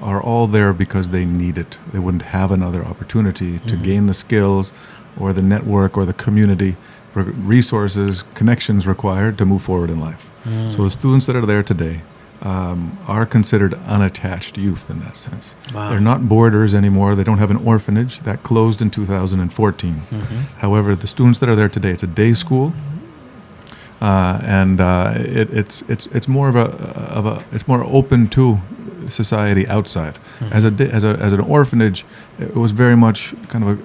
are all there because they need it. They wouldn't have another opportunity to gain the skills or the network or the community resources, connections required to move forward in life. So the students that are there today are considered unattached youth in that sense. Wow. They're not boarders anymore. They don't have an orphanage. That closed in 2014. However, the students that are there today, it's a day school. It's more it's more open to society outside. As an orphanage, it was very much kind of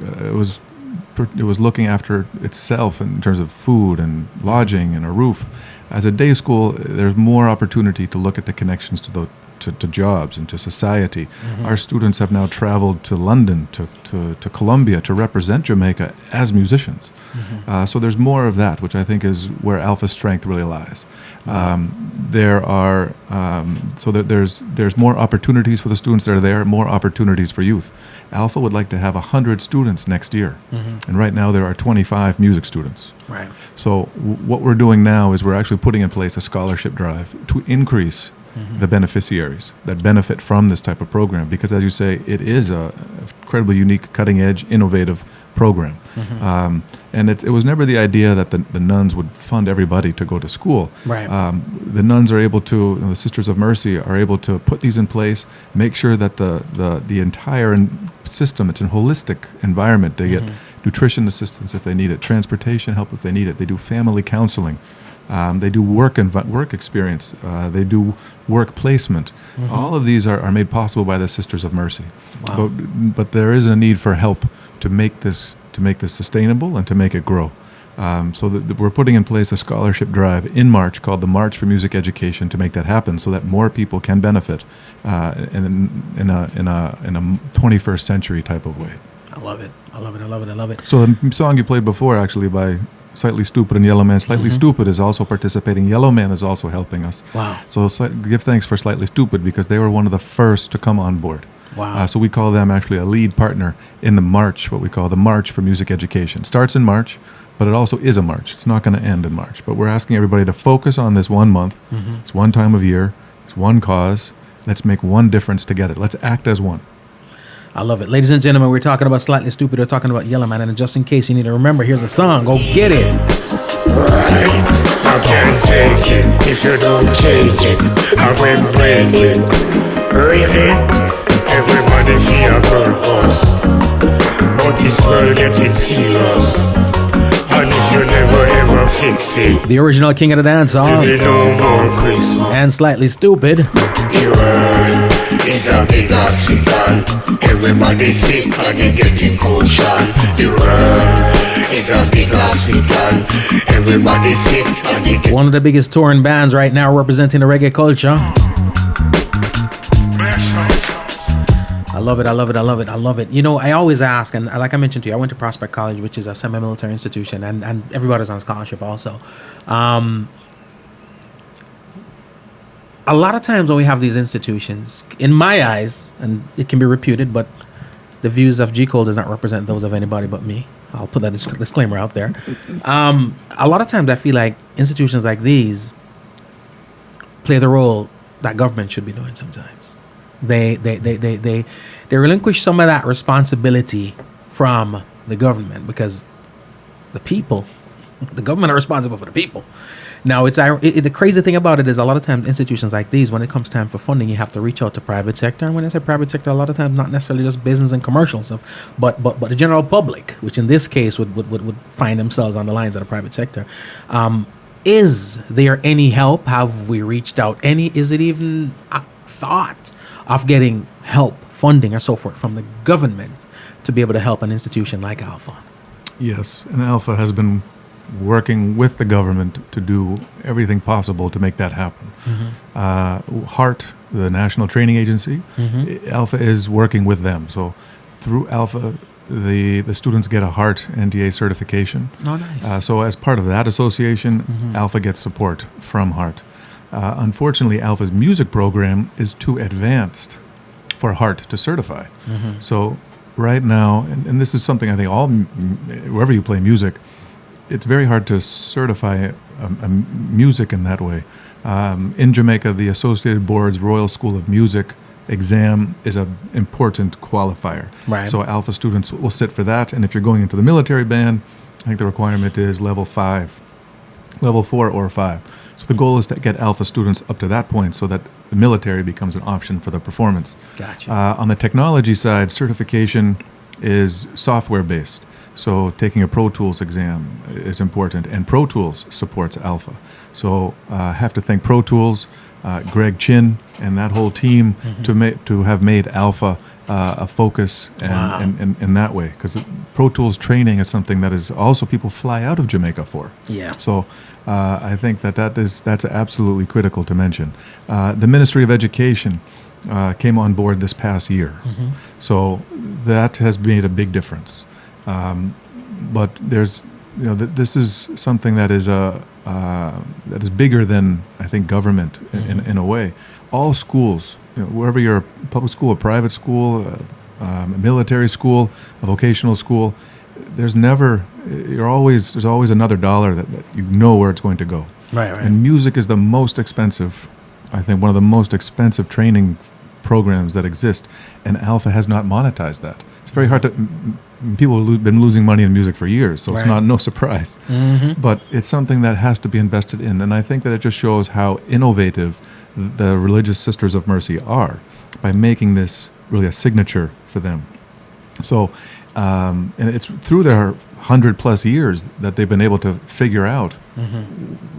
it was looking after itself in terms of food and lodging and a roof. As a day school, there's more opportunity to look at the connections to jobs and to society. Our students have now traveled to London, to Colombia to represent Jamaica as musicians. So there's more of that, which I think is where Alpha's strength really lies. There's more opportunities for the students that are there, more opportunities for youth. Alpha would like to have 100 students next year, and right now there are 25 music students. Right. So what we're doing now is we're actually putting in place a scholarship drive to increase the beneficiaries that benefit from this type of program, because as you say, it is a incredibly unique, cutting-edge, innovative program. And it was never the idea that the nuns would fund everybody to go to school. Right. The nuns are able to, the Sisters of Mercy are able to put these in place, make sure that the entire system, it's a holistic environment. They get nutrition assistance if they need it, transportation help if they need it. They do family counseling. They do work experience. They do work placement. All of these are made possible by the Sisters of Mercy. Wow. But there is a need for help to make this sustainable and to make it grow. So we're putting in place a scholarship drive in March called the March for Music Education to make that happen, so that more people can benefit in a 21st century type of way. I love it. I love it. I love it. I love it. So the song you played before, actually, by Slightly Stupid and Yellow Man. Slightly Stupid is also participating. Yellow Man is also helping us. Wow. So give thanks for Slightly Stupid, because they were one of the first to come on board. Wow. So we call them actually a lead partner in the March, what we call the March for Music Education. Starts in March, but it also is a march. It's not going to end in March. But we're asking everybody to focus on this 1 month. It's one time of year. It's one cause. Let's make one difference together. Let's act as one. I love it. Ladies and gentlemen, we're talking about Slightly Stupid. We're talking about Yellow Man. And just in case you need to remember, here's a song. Go get it. Right, I can't take it if you don't change it. I went break it, really. Everybody feel a purpose, but this world getting serious. And if you never ever fix it, The original king of the dance there song be no more Christmas. and Slightly Stupid. The world is a big hospital. Everybody sick and they getting cold shot. The world is a big hospital. Everybody sick and they get One of the biggest touring bands right now representing the reggae culture. I love it. I love it. I love it. I love it. You know, I always ask, and like I mentioned to you, I went to Prospect College, which is a semi-military institution, and everybody's on scholarship also. A lot of times when we have these institutions, in my eyes, and it can be reputed, but the views of G. Cole does not represent those of anybody but me. I'll put that disclaimer out there. A lot of times I feel like institutions like these play the role that government should be doing sometimes. They relinquish some of that responsibility from the government, because the people, the government are responsible for the people. Now, the crazy thing about it is a lot of times institutions like these, when it comes time for funding, you have to reach out to private sector. And when I say private sector, a lot of times not necessarily just business and commercial stuff, but the general public, which in this case would find themselves on the lines of the private sector. Is there any help? Have we reached out any? Is it even a thought of getting help, funding, or so forth from the government to be able to help an institution like Alpha? Yes, and Alpha has been working with the government to do everything possible to make that happen. HART, the National Training Agency, Alpha is working with them. So through Alpha, the students get a Heart NTA certification. Oh, nice. So as part of that association, Alpha gets support from Heart. Unfortunately, Alpha's music program is too advanced for Heart to certify. So right now, and this is something I think wherever you play music, it's very hard to certify a music in that way. In Jamaica, the Associated Board's Royal School of Music exam is an important qualifier. Right. So Alpha students will sit for that, and if you're going into the military band, I think the requirement is level 4 or 5. So the goal is to get Alpha students up to that point so that the military becomes an option for the performance. Gotcha. On the technology side, certification is software-based. So taking a Pro Tools exam is important, and Pro Tools supports Alpha. So I have to thank Pro Tools, Greg Chin, and that whole team to have made Alpha a focus and in that way. Because Pro Tools training is something that is also people fly out of Jamaica for. Yeah. So I think that's absolutely critical to mention. The Ministry of Education came on board this past year. So that has made a big difference. But there's, this is something that is bigger than I think government in a way. All schools, wherever you're a public school, a private school, a military school, a vocational school, there's always another dollar that you know where it's going to go. Right. And music is the most expensive, I think, one of the most expensive training programs that exist, and Alpha has not monetized that. It's very hard to. People have been losing money in music for years, so it's no surprise. But it's something that has to be invested in, and I think that it just shows how innovative the Religious Sisters of Mercy are by making this really a signature for them. So, and it's through their 100+ years that they've been able to figure out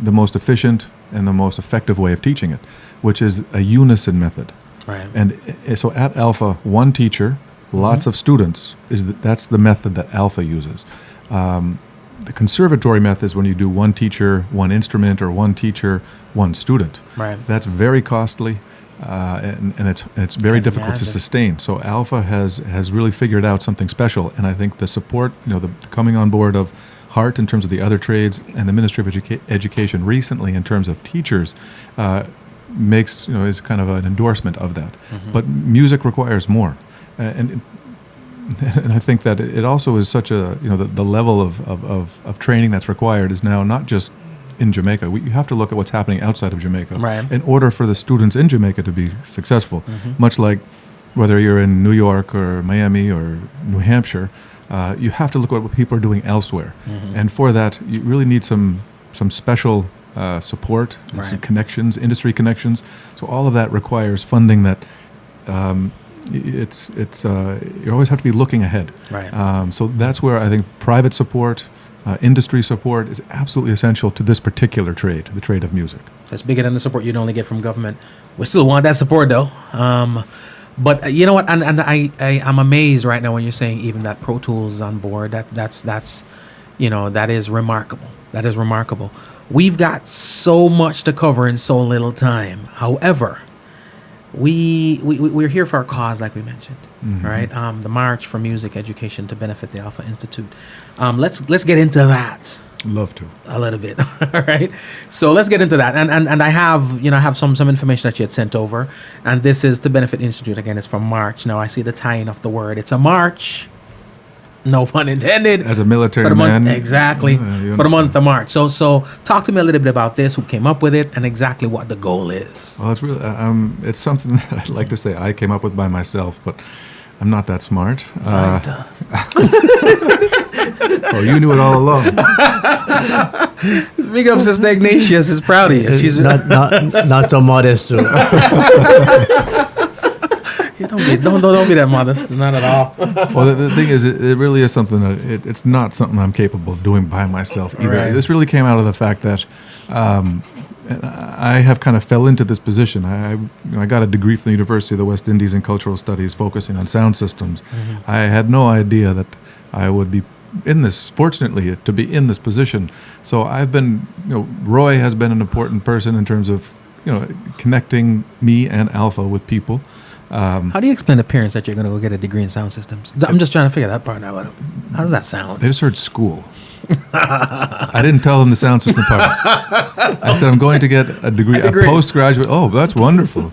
the most efficient and the most effective way of teaching it, which is a unison method. Right. And so at Alpha, one teacher, lots of students, that's the method that Alpha uses. The conservatory method is when you do one teacher, one instrument, or one teacher, one student. Right. That's very costly, and it's very difficult to sustain. So Alpha has really figured out something special, and I think the support, the coming on board of Heart in terms of the other trades, and the Ministry of Education recently in terms of teachers, makes is kind of an endorsement of that. But music requires more. And I think that it also is such a, the level of training that's required is now not just in Jamaica. You have to look at what's happening outside of Jamaica in order for the students in Jamaica to be successful. Much like whether you're in New York or Miami or New Hampshire, you have to look at what people are doing elsewhere. And for that, you really need some special support, some connections, industry connections. So all of that requires funding that you always have to be looking ahead. Right. So that's where I think private support, industry support is absolutely essential to this particular trade, the trade of music. That's bigger than the support you'd only get from government. We still want that support though. But you know what? And I'm amazed right now when you're saying even that Pro Tools is on board. That's that is remarkable. That is remarkable. We've got so much to cover in so little time. However, we're here for our cause, like we mentioned, right? The March for Music Education to benefit the Alpha Institute. Let's get into that. Love to. A little bit, all right? So let's get into that. And I have some information that you had sent over, and this is to benefit Institute. Again, it's from March. Now I see the tying of the word. It's a march. No pun intended. As a military for the man. Month, exactly. For the month of March. So talk to me a little bit about this, who came up with it, and exactly what the goal is. Well, it's really, it's something that I'd like to say I came up with by myself, but I'm not that smart. Oh, you knew it all along. Big up Sister Ignatius is proud of you. She's not so modest too. Don't be that modest. Not at all. Well, the thing is, it really is something that it's not something I'm capable of doing by myself either. Right. This really came out of the fact that I have kind of fell into this position. I got a degree from the University of the West Indies in Cultural Studies, focusing on sound systems. I had no idea that I would be in this, fortunately, to be in this position. So I've been, Roy has been an important person in terms of, connecting me and Alpha with people. How do you explain to parents that you're going to go get a degree in sound systems? I'm just trying to figure that part out. How does that sound? They just heard school. I didn't tell them the sound system part. I said I'm going to get a degree, a postgraduate. Oh, that's wonderful.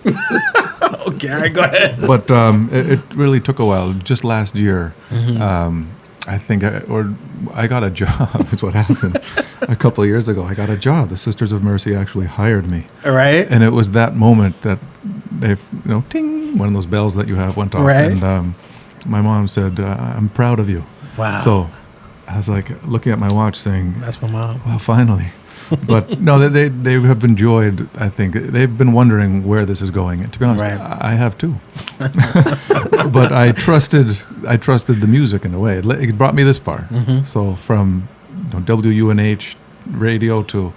Okay, all right, go ahead. But it really took a while. Just last year, I think, I got a job. Is what happened. A couple of years ago, I got a job. The Sisters of Mercy actually hired me. All right. And it was that moment that they, ting, one of those bells that you have went off. Right. And my mom said, "I'm proud of you." Wow. So I was like looking at my watch, saying, That's my mom. "Well, finally." But no, they have enjoyed. I think they've been wondering where this is going. And to be honest, Right. I have too. But I trusted the music in a way. It brought me this far. So from WUNH radio to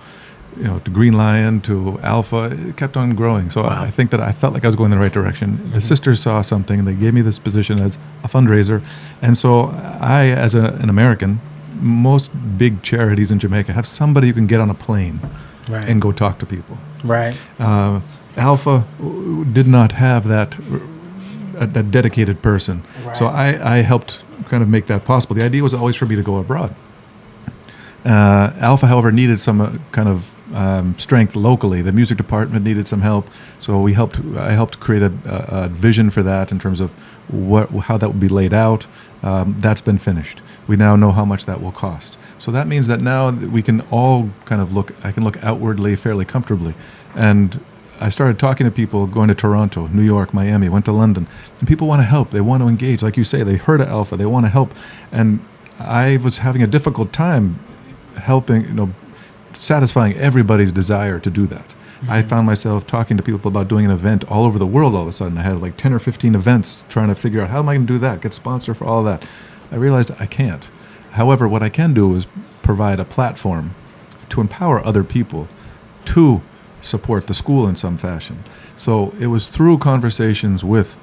to Green Lion to Alpha, it kept on growing. So I think that I felt like I was going in the right direction. The sisters saw something, and they gave me this position as a fundraiser. And so I, as an American, most big charities in Jamaica have somebody you can get on a plane Right. and go talk to people. Right. Alpha did not have that dedicated person. Right. So I helped kind of make that possible. The idea was always for me to go abroad. Alpha, however, needed some kind of strength locally. The music department needed some help, so I helped create a vision for that in terms of how that would be laid out. That's been finished. We now know how much that will cost. So that means that now we can all kind of I can look outwardly fairly comfortably. And I started talking to people, going to Toronto, New York, Miami, went to London, and people want to help. They want to engage. Like you say, they heard of Alpha, they want to help. And I was having a difficult time helping, satisfying everybody's desire to do that. I found myself talking to people about doing an event all over the world all of a sudden. I had like 10 or 15 events trying to figure out how am I going to do that, get sponsored for all of that. I realized I can't. However, what I can do is provide a platform to empower other people to support the school in some fashion. So it was through conversations with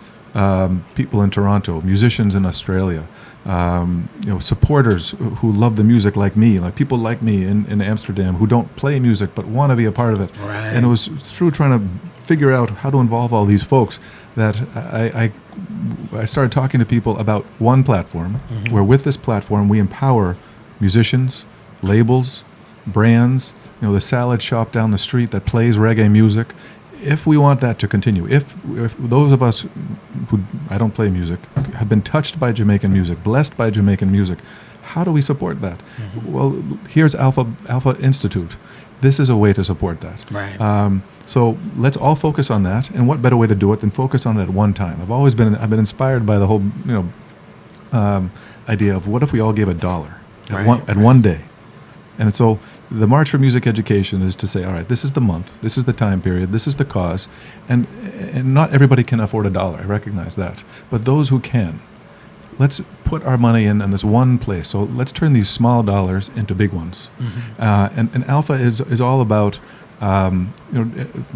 people in Toronto, musicians in Australia, supporters who love the music like me, like people like me in Amsterdam who don't play music but want to be a part of it. Right. And it was through trying to figure out how to involve all these folks that I started talking to people about one platform where with this platform we empower musicians, labels, brands, the salad shop down the street that plays reggae music. If we want that to continue, if those of us who, I don't play music, have been touched by Jamaican music, blessed by Jamaican music, how do we support that? Well, here's Alpha Institute. This is a way to support that. Right. So let's all focus on that, and what better way to do it than focus on it at one time? I've been inspired by the whole idea of what if we all gave $1 at one day, and so. The March for Music Education is to say, all right, this is the month, this is the time period, this is the cause, and not everybody can afford $1. I recognize that. But those who can, let's put our money in this one place. So let's turn these small dollars into big ones. And Alpha is all about,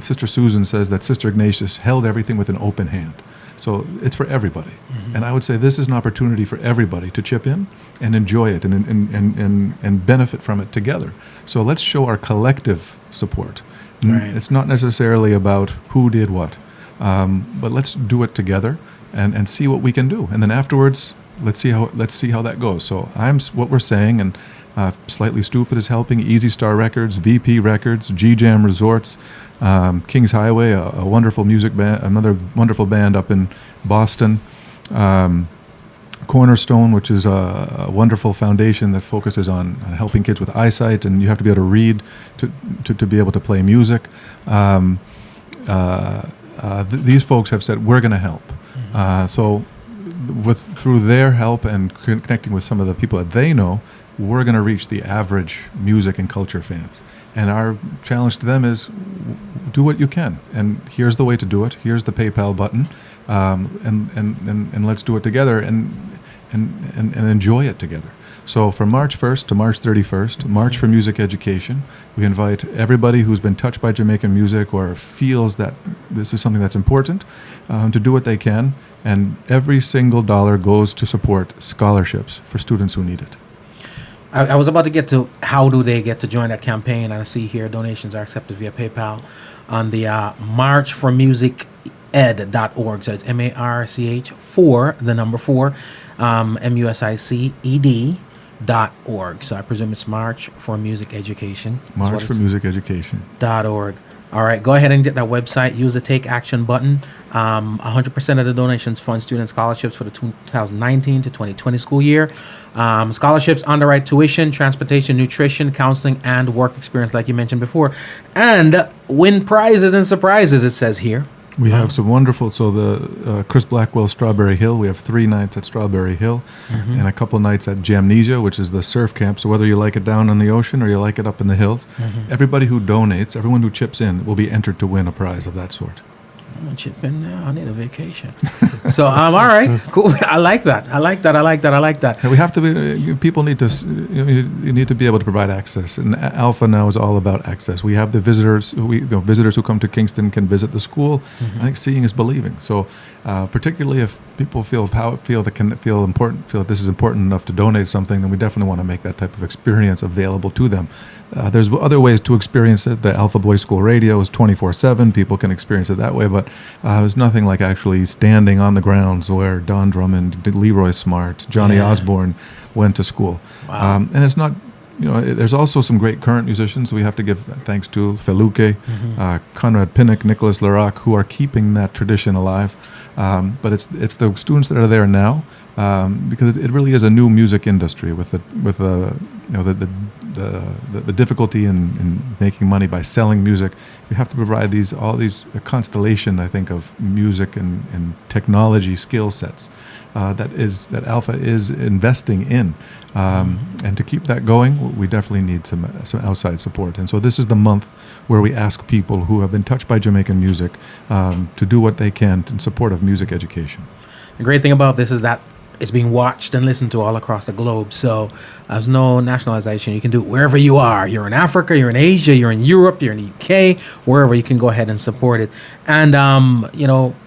Sister Susan says that Sister Ignatius held everything with an open hand. So it's for everybody. And I would say this is an opportunity for everybody to chip in and enjoy it and benefit from it together. So let's show our collective support. Right. It's not necessarily about who did what, but let's do it together and see what we can do. And then afterwards, let's see how that goes. So what we're saying, and Slightly Stupid is helping, Easy Star Records, VP Records, G-Jam Resorts, Kings Highway, a wonderful music band, another wonderful band up in Boston. Cornerstone, which is a wonderful foundation that focuses on helping kids with eyesight, and you have to be able to read to be able to play music. These folks have said, we're going to help. So through their help and connecting with some of the people that they know, we're going to reach the average music and culture fans. And our challenge to them is, do what you can. And here's the way to do it. Here's the PayPal button. And let's do it together and enjoy it together. So from March 1st to March 31st, March for Music Education, we invite everybody who's been touched by Jamaican music or feels that this is something that's important to do what they can. And every single dollar goes to support scholarships for students who need it. I was about to get to how do they get to join that campaign, and I see here donations are accepted via PayPal on the March for Music musiced.org. So it's MARCH 4, the number 4, MUSICED.org. So I presume it's March for Music Education. March for Music Education. .org. All right, go ahead and get that website. Use the Take Action button. 100% of the donations fund student scholarships for the 2019 to 2020 school year. Scholarships underwrite tuition, transportation, nutrition, counseling, and work experience, like you mentioned before. And win prizes and surprises, it says here. We have some wonderful, so the Chris Blackwell Strawberry Hill, we have 3 nights at Strawberry Hill and a couple nights at Jamnesia, which is the surf camp. So whether you like it down on the ocean or you like it up in the hills, everybody who donates, everyone who chips in will be entered to win a prize of that sort. I'm gonna chip in now. I need a vacation. So all right, cool. I like that. And we have to be. People need to. You need to be able to provide access. And Alpha now is all about access. We have the visitors. Visitors who come to Kingston can visit the school. I think seeing is believing. So, particularly if people feel that this is important enough to donate something, then we definitely want to make that type of experience available to them. There's other ways to experience it. The Alpha Boys School Radio is 24/7. People can experience it that way, but there's nothing like actually standing on the grounds where Don Drummond, Leroy Smart, Johnny Osborne went to school. Wow. And it's not, there's also some great current musicians we have to give thanks to. Feluke, Conrad Pinnock, Nicholas Larac, who are keeping that tradition alive. But it's the students that are there now, because it really is a new music industry with the difficulty in making money by selling music. We have to provide a constellation, I think, of music and technology skill sets that Alpha is investing in. And to keep that going, we definitely need some outside support. And so this is the month where we ask people who have been touched by Jamaican music to do what they can in support of music education. The great thing about this is that it's being watched and listened to all across the globe. So there's no nationalization. You can do it wherever you are. You're in Africa, you're in Asia, you're in Europe, you're in the UK, wherever you can go ahead and support it. And,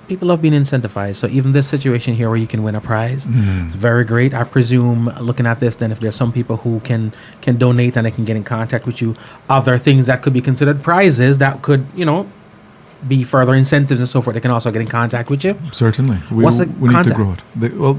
people have been incentivized. So even this situation here where you can win a prize, it's very great. I presume, looking at this, then if there's some people who can donate and they can get in contact with you, other things that could be considered prizes that could, be further incentives and so forth, they can also get in contact with you. Certainly. What's the we need to grow it.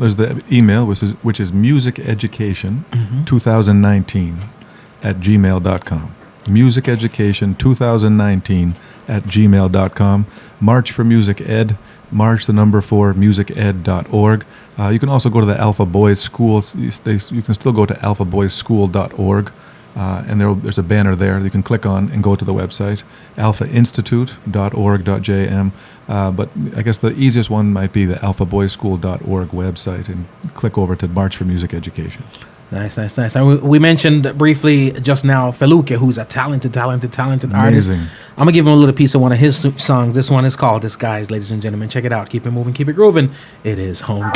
There's the email, which is musiceducation2019@gmail.com. musiceducation2019@gmail.com. March for Music Ed. March the number 4 musiced.org. You can also go to the Alpha Boys School. You can still go to alphaboysschool.org. And there's a banner there you can click on and go to the website, alphainstitute.org.jm. But I guess the easiest one might be the alphaboyschool.org website, and click over to March for Music Education. Nice. And we mentioned briefly just now Feluke, who's a talented artist. Amazing. I'm going to give him a little piece of one of his songs. This one is called Disguise, ladies and gentlemen. Check it out. Keep it moving, keep it grooving. It is Homegrown.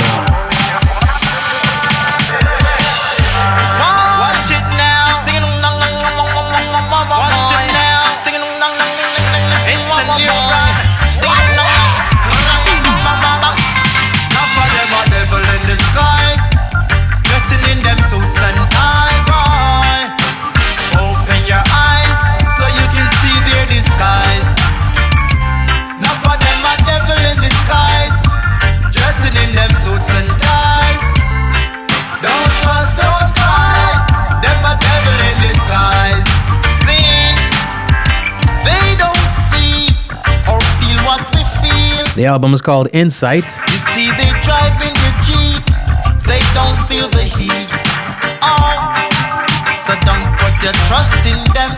The album is called Insight. You see, they drive in the Jeep, they don't feel the heat. Oh, so don't put your trust in them.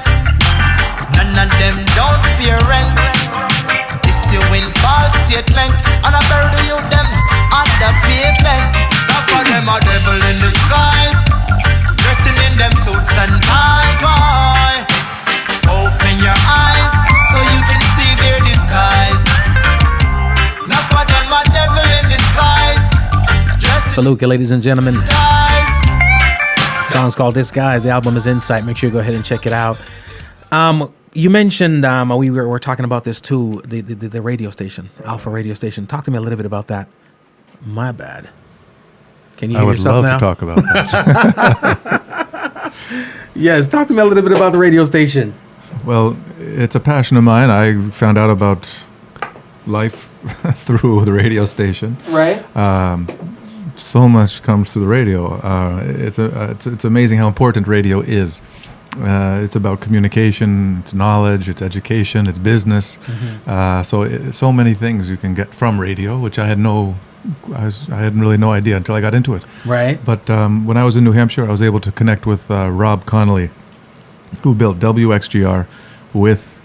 None of them don't pay rent. This you win false statement, and I bury you them on the pavement. Not for them a devil in disguise, dressing in them suits and ties. Boy, open your eyes so you can see their disguise. Feluke, ladies and gentlemen. Song's called Disguise. The album is Insight. Make sure you go ahead and check it out. You mentioned we were talking about this too. The radio station, Alpha radio station. Talk to me a little bit about that. My bad. Can you hear yourself now? I would love to talk about that. Yes, talk to me a little bit about the radio station. Well, it's a passion of mine. I found out about life through the radio station. Right. So much comes through the radio. It's amazing how important radio is. It's about communication, it's knowledge, it's education, it's business. So many things you can get from radio, which I had really no idea until I got into it. Right. But when I was in New Hampshire, I was able to connect with Rob Connolly, who built WXGR with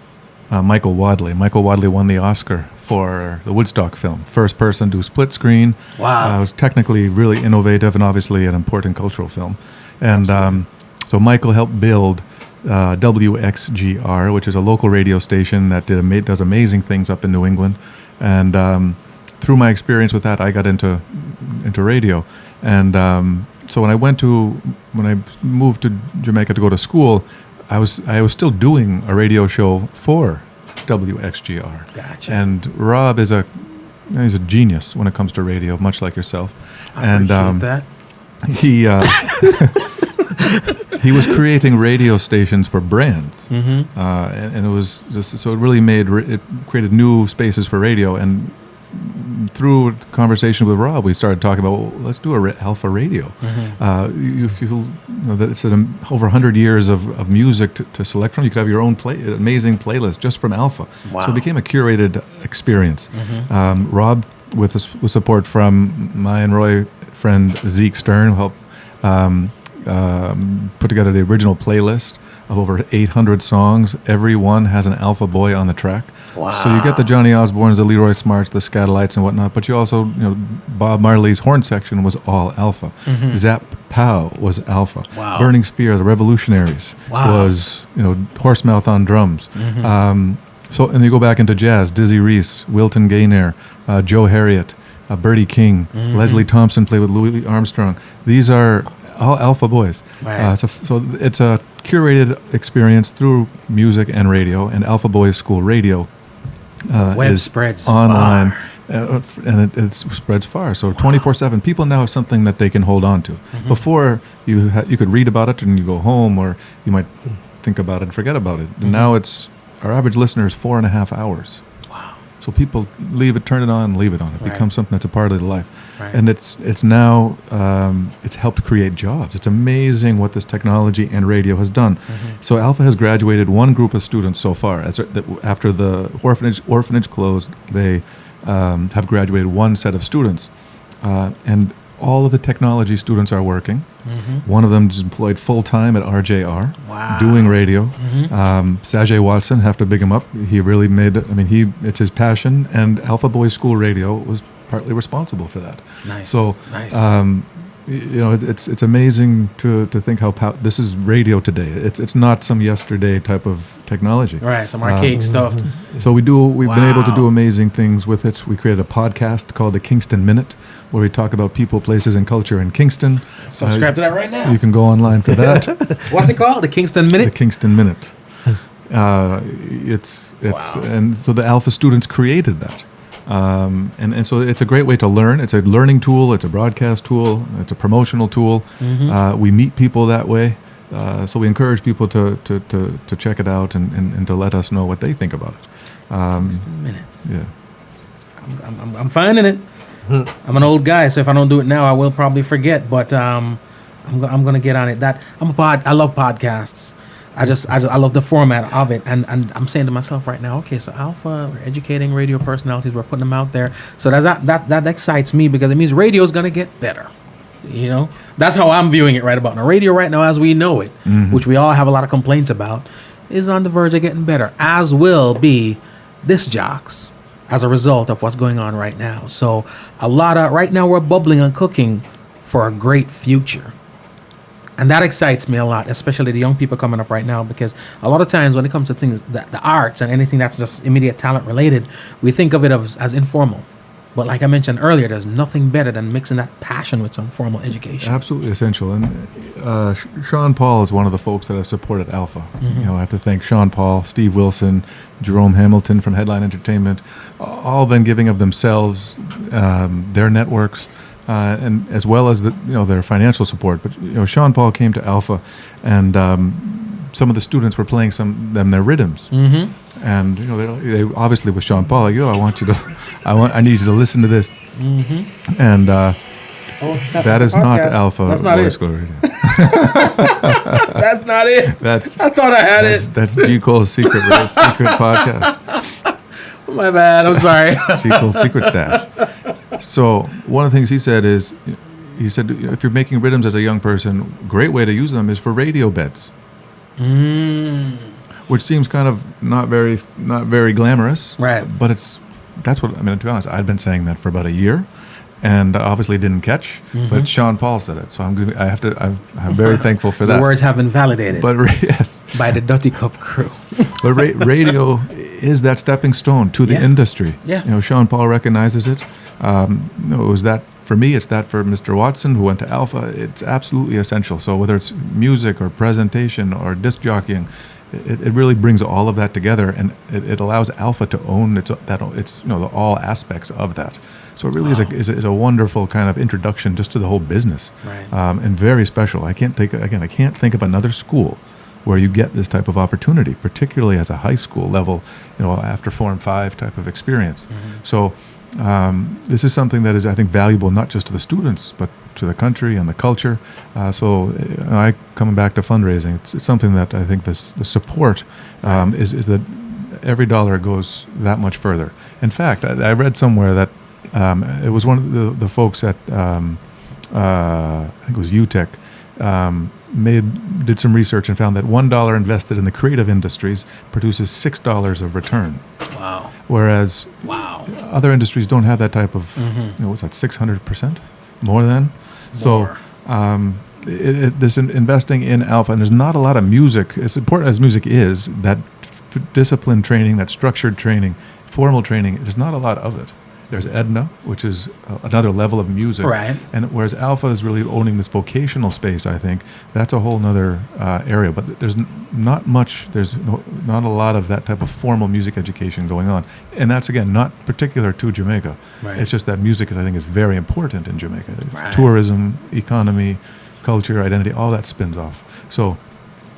Michael Wadley. Michael Wadley won the Oscar for the Woodstock film. First person to split screen. Wow. It was technically really innovative and obviously an important cultural film. And so Michael helped build WXGR, which is a local radio station that does amazing things up in New England. And through my experience with that, I got into radio. And so when I moved to Jamaica to go to school, I was still doing a radio show for WXGR. Gotcha. And Rob he's a genius when it comes to radio, much like yourself. I appreciate that. He was creating radio stations for brands, and it was just, so it really it created new spaces for radio. And through conversation with Rob, we started talking about, well, let's do a Alpha radio. You feel that it's over 100 years of music to select from. You could have your own amazing playlist just from Alpha. Wow. So it became a curated experience. Rob, with support from my and Roy friend Zeke Stern, who helped put together the original playlist of over 800 songs. Every one has an Alpha boy on the track. Wow. So you get the Johnny Osbornes, the Leroy Smarts, the Scatolites and whatnot, but you also, Bob Marley's horn section was all Alpha. Zap Pow was Alpha. Wow. Burning Spear, the Revolutionaries, was, Horsemouth on drums. So, and you go back into jazz, Dizzy Reese, Wilton Gaynaire, Joe Harriet, Bertie King, Leslie Thompson played with Louis Armstrong. These are all Alpha boys. Right. So it's a curated experience through music and radio, and Alpha Boys School Radio Web is spreads online, far. and it spreads far. So 24/7, people now have something that they can hold on to. Before, you could read about it and you go home, or you might think about it and forget about it. And now our average listener is 4.5 hours. Wow. So people leave it, turn it on, leave it on. It becomes something that's a part of their life. Right. And it's now, it's helped create jobs. It's amazing what this technology and radio has done. So Alpha has graduated one group of students so far. After the orphanage closed, they have graduated one set of students. And all of the technology students are working. One of them is employed full-time at RJR, doing radio. Sajay Watson, have to big him up. He really it's his passion, and Alpha Boys School Radio was partly responsible for that. Nice. So, nice. It's amazing to think how this is radio today. It's not some yesterday type of technology. Right, some archaic stuff. So we've been able to do amazing things with it. We created a podcast called the Kingston Minute, where we talk about people, places, and culture in Kingston. Subscribe to that right now. You can go online for that. What's it called? The Kingston Minute? The Kingston Minute. And so the Alpha students created that. And so it's a great way to learn. It's a learning tool. It's a broadcast tool. It's a promotional tool. We meet people that way. So we encourage people to check it out and to let us know what they think about it. Kingston Minute. Yeah. I'm finding it. I'm an old guy, so if I don't do it now, I will probably forget. But I'm going to get on it. I love podcasts. I love the format of it, and I'm saying to myself right now, okay, so Alpha, we're educating radio personalities, we're putting them out there. So that excites me, because it means radio is going to get better. That's how I'm viewing it right about now. Radio right now, as we know it, which we all have a lot of complaints about, is on the verge of getting better, as will be disc jocks as a result of what's going on right now. So right now we're bubbling and cooking for a great future. And that excites me a lot, especially the young people coming up right now, because a lot of times when it comes to things, the arts and anything that's just immediate talent related, we think of it as informal. But like I mentioned earlier, there's nothing better than mixing that passion with some formal education. Absolutely essential. And Sean Paul is one of the folks that have supported Alpha. I have to thank Sean Paul, Steve Wilson, Jerome Hamilton from Headline Entertainment, all been giving of themselves, their networks, and as well as their financial support. But Sean Paul came to Alpha and some of the students were playing their rhythms, and they obviously with Sean Paul, like, I need you to listen to this, and that is not Alpha. That's not Voice it. School Radio. That's not it. That's I thought I had it. that's G. Cole's secret podcast. My bad. I'm sorry. G. Cole's secret stash. So one of the things he said is, if you're making rhythms as a young person, great way to use them is for radio beds. Which seems kind of not very glamorous. Right. But that's what, I mean, to be honest, I'd been saying that for about a year. And obviously didn't catch, but Sean Paul said it, so I'm very thankful for that. The words have been validated. But yes, by the Dirty Cup crew. but radio is that stepping stone to the industry. Yeah. Sean Paul recognizes it. It was that for me. It's that for Mr. Watson, who went to Alpha. It's absolutely essential. So whether it's music or presentation or disc jockeying, it really brings all of that together, and it allows Alpha to own all aspects of that. So it really is a wonderful kind of introduction just to the whole business, right. And very special. I can't think of another school where you get this type of opportunity, particularly as a high school level, after 4 and 5 type of experience. So this is something that is, I think, valuable not just to the students but to the country and the culture. Coming back to fundraising, it's something that I think the support is that every dollar goes that much further. In fact, I read somewhere that. It was one of the folks at I think it was UTEC did some research and found that $1 invested in the creative industries produces $6 of return. Wow. Whereas other industries don't have that type of what's that, 600% more than. So this investing in Alpha, and there's not a lot of music. As important as music is, that discipline training, that structured training, formal training, there's not a lot of it. There's Edna, which is another level of music. Right. And whereas Alpha is really owning this vocational space, I think, that's a whole nother area. But there's not much, not a lot of that type of formal music education going on. And that's, again, not particular to Jamaica. Right. It's just that music, I think, is very important in Jamaica. It's right. tourism, economy, culture, identity, all that spins off. So,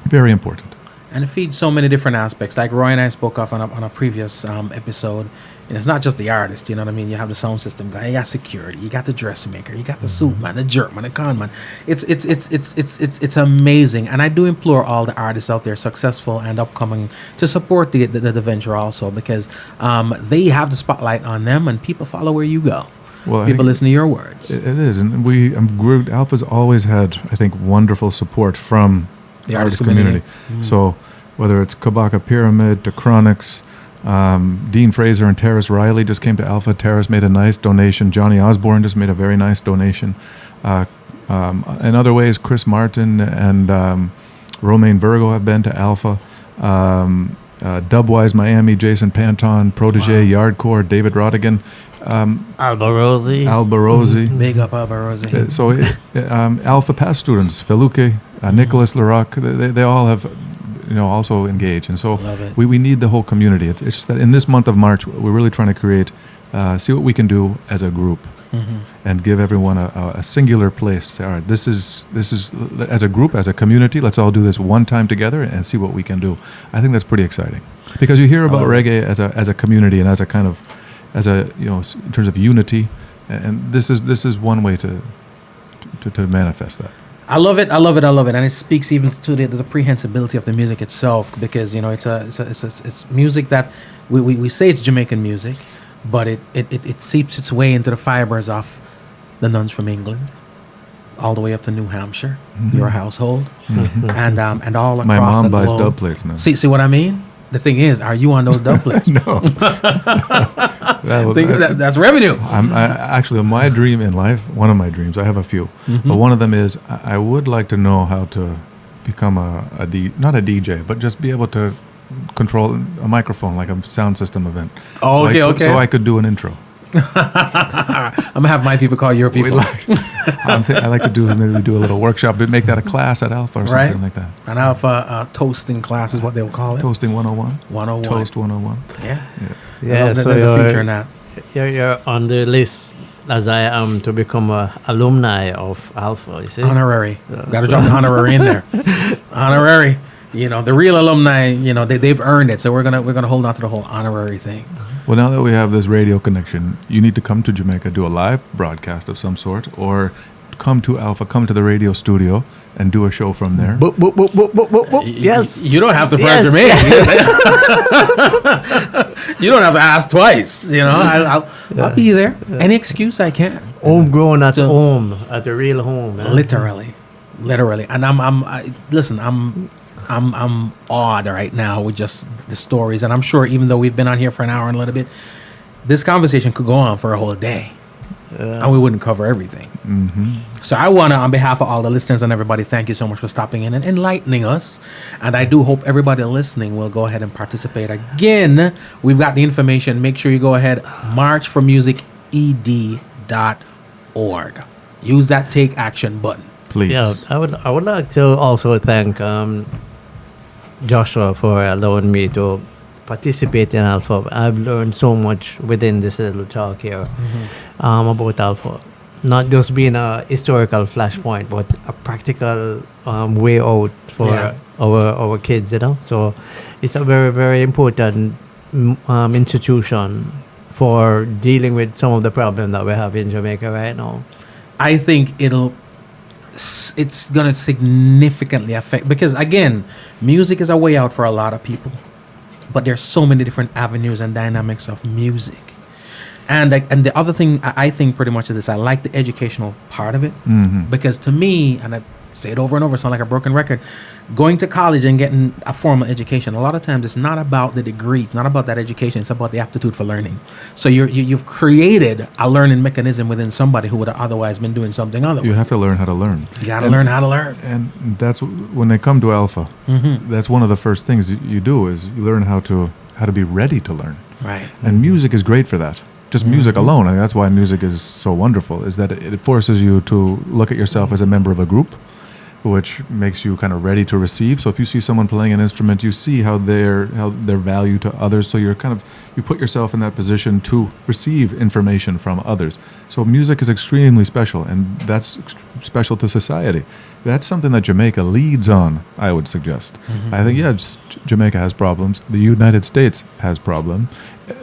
very important. And it feeds so many different aspects. Like Roy and I spoke of on a previous episode. And it's not just the artist, you know what I mean? You have the sound system guy, you got security, you got the dressmaker, you got the suit man, the jerk man, the con man. It's amazing. And I do implore all the artists out there, successful and upcoming, to support the venture also, because they have the spotlight on them and people follow where you go. Well, people listen to your words. It is. And Alpha's always had, I think, wonderful support from the artist community. So whether it's Kabaka Pyramid to Chronics, Dean Fraser and Terrace Riley just came to Alpha. Terrace made a nice donation. Johnny Osborne just made a very nice donation. In other ways, Chris Martin and Romaine Virgo have been to Alpha. Dubwise Miami, Jason Panton, Protege, Yardcore, David Rodigan. Albarosi. Big up Albarosi. So Alpha Pass students, Feluke, Nicholas Larocque, they all have also engage. And so we need the whole community. It's just that in this month of March, we're really trying to create, see what we can do as a group and give everyone a singular place to say, all right, this is as a group, as a community, let's all do this one time together and see what we can do. I think that's pretty exciting because you hear about reggae as a community and as a kind of, in terms of unity. And this is one way to manifest that. I love it, and it speaks even to the prehensibility of the music itself, because it's music that we say it's Jamaican music, but it seeps its way into the fibers of the nuns from England, all the way up to New Hampshire, your household, and all across the globe. My mom buys dub plates now. See what I mean? The thing is, are you on those dub plates? No. That's revenue. Actually, my dream in life, one of my dreams, I have a few, but one of them is I would like to know how to become not a DJ, but just be able to control a microphone, like a sound system event. Oh, okay. So I could do an intro. I'm gonna have my people call your people. I like to maybe do a little workshop, but make that a class at Alpha or something like that. An Alpha toasting class is what they'll call it. Toasting 101. 101. Toast 101. Yeah. Yeah. So there's a feature in that. You're on the list, as I am, to become an alumni of Alpha. You see? Honorary. Got to drop the honorary in there. Honorary. You know, the real alumni, you know, they've earned it. So we're gonna hold on to the whole honorary thing. Well, now that we have this radio connection, you need to come to Jamaica, do a live broadcast of some sort, or come to Alpha, come to the radio studio, and do a show from there. Yes. You don't have to press Jamaica. You don't have to ask twice. You know, I'll be there. Any excuse I can. Homegrown at home, at the real home. Man. Literally. And I'm awed right now with just the stories, and I'm sure even though we've been on here for an hour and a little bit, this conversation could go on for a whole day, and we wouldn't cover everything. So I want to, on behalf of all the listeners and everybody, thank you so much for stopping in and enlightening us. And I do hope everybody listening will go ahead and participate. Again, we've got the information. Make sure you go ahead, marchformusiced.org. Use that take action button. Please. Yeah, I would like to also thank Joshua for allowing me to participate in Alpha. I've learned so much within this little talk here about Alpha. Not just being a historical flashpoint, but a practical way out for our kids, you know. So it's a very, very important institution for dealing with some of the problems that we have in Jamaica right now. I think it's going to significantly affect, because again, music is a way out for a lot of people, but there's so many different avenues and dynamics of music. And the other thing I think pretty much is this: I like the educational part of it, because to me, and I say it over and over, sound like a broken record, going to college and getting a formal education, a lot of times it's not about the degree, it's not about that education, it's about the aptitude for learning. So you've created a learning mechanism within somebody who would have otherwise been doing something other. You have to learn how to learn. You got to learn how to learn. And that's when they come to Alpha, that's one of the first things you do is you learn how to be ready to learn. Right. And music is great for that. Just music alone, I think that's why music is so wonderful, is that it forces you to look at yourself as a member of a group, which makes you kind of ready to receive. So if you see someone playing an instrument, you see how their value to others. So you put yourself in that position to receive information from others. So music is extremely special, and that's special to society. That's something that Jamaica leads on, I would suggest. I think, Jamaica has problems. The United States has problems.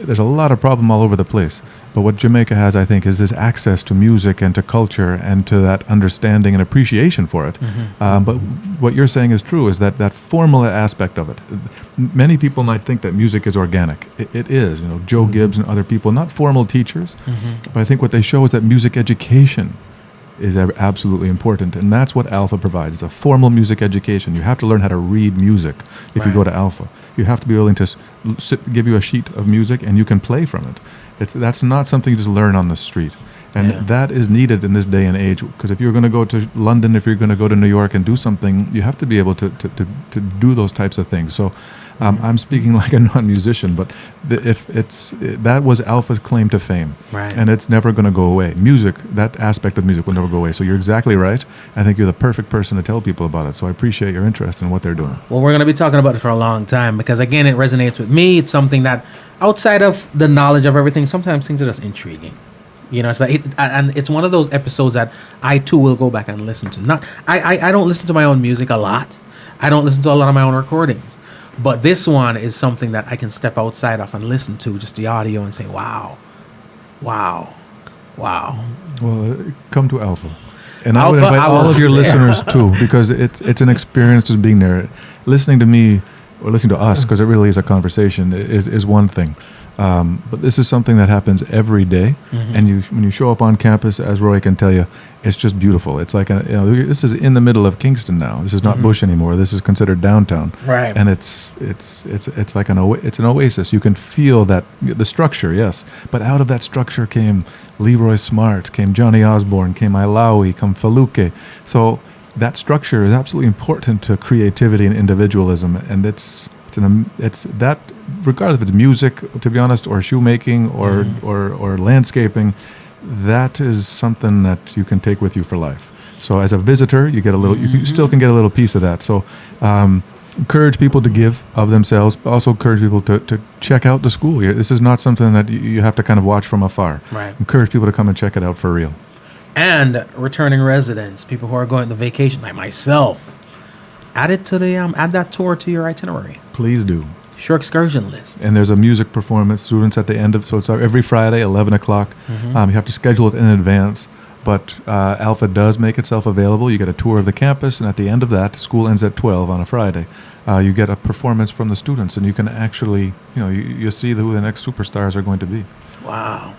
There's a lot of problem all over the place. But what Jamaica has, I think, is this access to music and to culture and to that understanding and appreciation for it. But what you're saying is true, is that formal aspect of it. Many people might think that music is organic. It is. You know, Joe Gibbs and other people, not formal teachers. But I think what they show is that music education is absolutely important, and that's what Alpha provides, a formal music education. You have to learn how to read music if you go to Alpha. You have to be willing to give you a sheet of music and you can play from it. That's not something you just learn on the street. And that is needed in this day and age, because if you're going to go to London, if you're going to go to New York and do something, you have to be able to do those types of things. So I'm speaking like a non-musician, but that was Alpha's claim to fame, right? And it's never going to go away. Music, that aspect of music will never go away. So you're exactly right. I think you're the perfect person to tell people about it. So I appreciate your interest in what they're doing. Well, we're going to be talking about it for a long time, because again, it resonates with me. It's something that outside of the knowledge of everything, sometimes things are just intriguing. You know, it's like and it's one of those episodes that I too will go back and listen to. I don't listen to my own music a lot. I don't listen to a lot of my own recordings. But this one is something that I can step outside of and listen to, just the audio, and say, wow. Well, come to Alpha. And I would invite all of your listeners too, because it's an experience just being there. Listening to me or listening to us, because it really is a conversation, is one thing. But this is something that happens every day, and when you show up on campus, as Roy can tell you, it's just beautiful. It's like this is in the middle of Kingston now. This is not Bush anymore. This is considered downtown, right? And it's like it's an oasis. You can feel that the structure, yes, but out of that structure came Leroy Smart, came Johnny Osborne, came Ilawi, came Faluke. So that structure is absolutely important to creativity and individualism, and it's that, regardless if it's music, to be honest, or shoemaking or landscaping, that is something that you can take with you for life. So as a visitor, you get a little, you still can get a little piece of that. So encourage people to give of themselves. Also encourage people to check out the school. This is not something that you have to kind of watch from afar. Right. Encourage people to come and check it out for real. And returning residents, people who are going on vacation, like myself, add that tour to your itinerary. Please do. Sure, excursion list. And there's a music performance, students at the end of, so it's every Friday, 11 o'clock. You have to schedule it in advance, but Alpha does make itself available. You get a tour of the campus, and at the end of that, school ends at 12 on a Friday. You get a performance from the students, and you can actually, you see who the next superstars are going to be. Wow.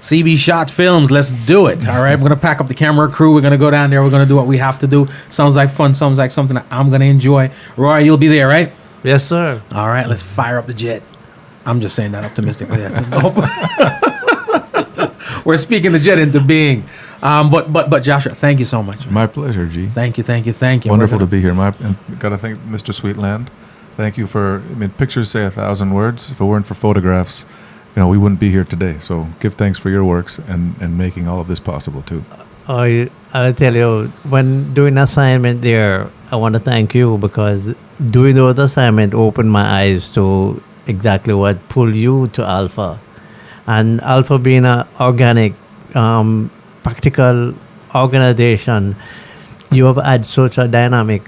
CB Shot Films, let's do it. All right, we're going to pack up the camera crew. We're going to go down there. We're going to do what we have to do. Sounds like fun. Sounds like something that I'm going to enjoy. Roy, you'll be there, right? Yes, sir. All right, let's fire up the jet. I'm just saying that optimistically. We're speaking the jet into being. But Joshua, thank you so much, man. My pleasure, G. Thank you. Wonderful to be here. And got to thank Mr. Sweetland. Thank you for, pictures say 1,000 words. If it weren't for photographs, we wouldn't be here today. So give thanks for your works and making all of this possible, too. I'll tell you, when doing assignment there, I want to thank you because doing the assignment opened my eyes to exactly what pulled you to Alpha. And Alpha being an organic, practical organization, you have had such a dynamic,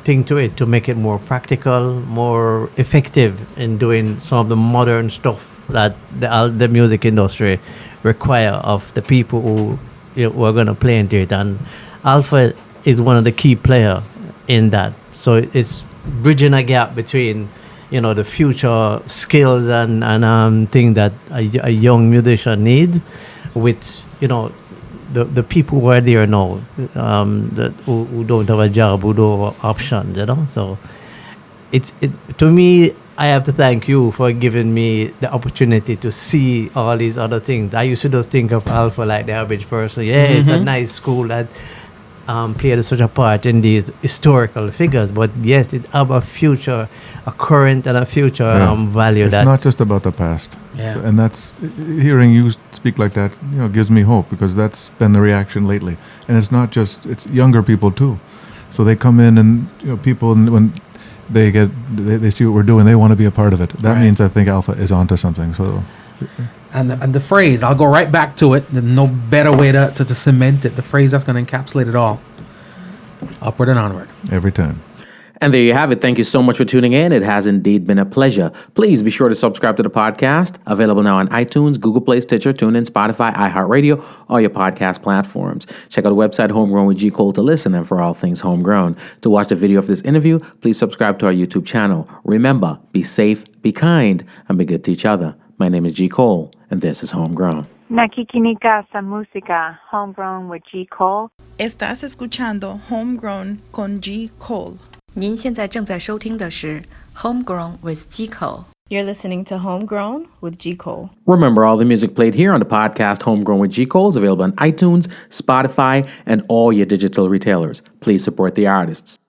thing to it to make it more practical, more effective in doing some of the modern stuff that the music industry require of the people who are going to play into it. And Alpha is one of the key players in that. So it's bridging a gap between, the future skills and thing that a young musician need with, the people who are there now, who don't have a job, who don't have options, So to me, I have to thank you for giving me the opportunity to see all these other things. I used to just think of Alpha like the average person. Yeah, it's a nice school that played such a part in these historical figures. But yes, it have a future, a current and a future value. It's not just about the past. Yeah. And that's, hearing you speak like that, gives me hope because that's been the reaction lately. And it's not just, it's younger people too. So they come in and, people, when they see what we're doing, they want to be a part of it. That means I think Alpha is onto something. So, and the phrase, I'll go right back to it. There's no better way to cement it. The phrase that's going to encapsulate it all. Upward and onward. Every time. And there you have it. Thank you so much for tuning in. It has indeed been a pleasure. Please be sure to subscribe to the podcast. Available now on iTunes, Google Play, Stitcher, TuneIn, Spotify, iHeartRadio, all your podcast platforms. Check out the website Homegrown with G. Cole to listen and for all things homegrown. To watch the video of this interview, please subscribe to our YouTube channel. Remember, be safe, be kind, and be good to each other. My name is G. Cole, and this is Homegrown. Nakikinika sa música, Homegrown with G. Cole. Estás escuchando Homegrown con G. Cole. 您现在正在收听的是 Homegrown with G. Cole. You're listening to Homegrown with G. Cole. Remember, all the music played here on the podcast Homegrown with G. Cole is available on iTunes, Spotify, and all your digital retailers. Please support the artists.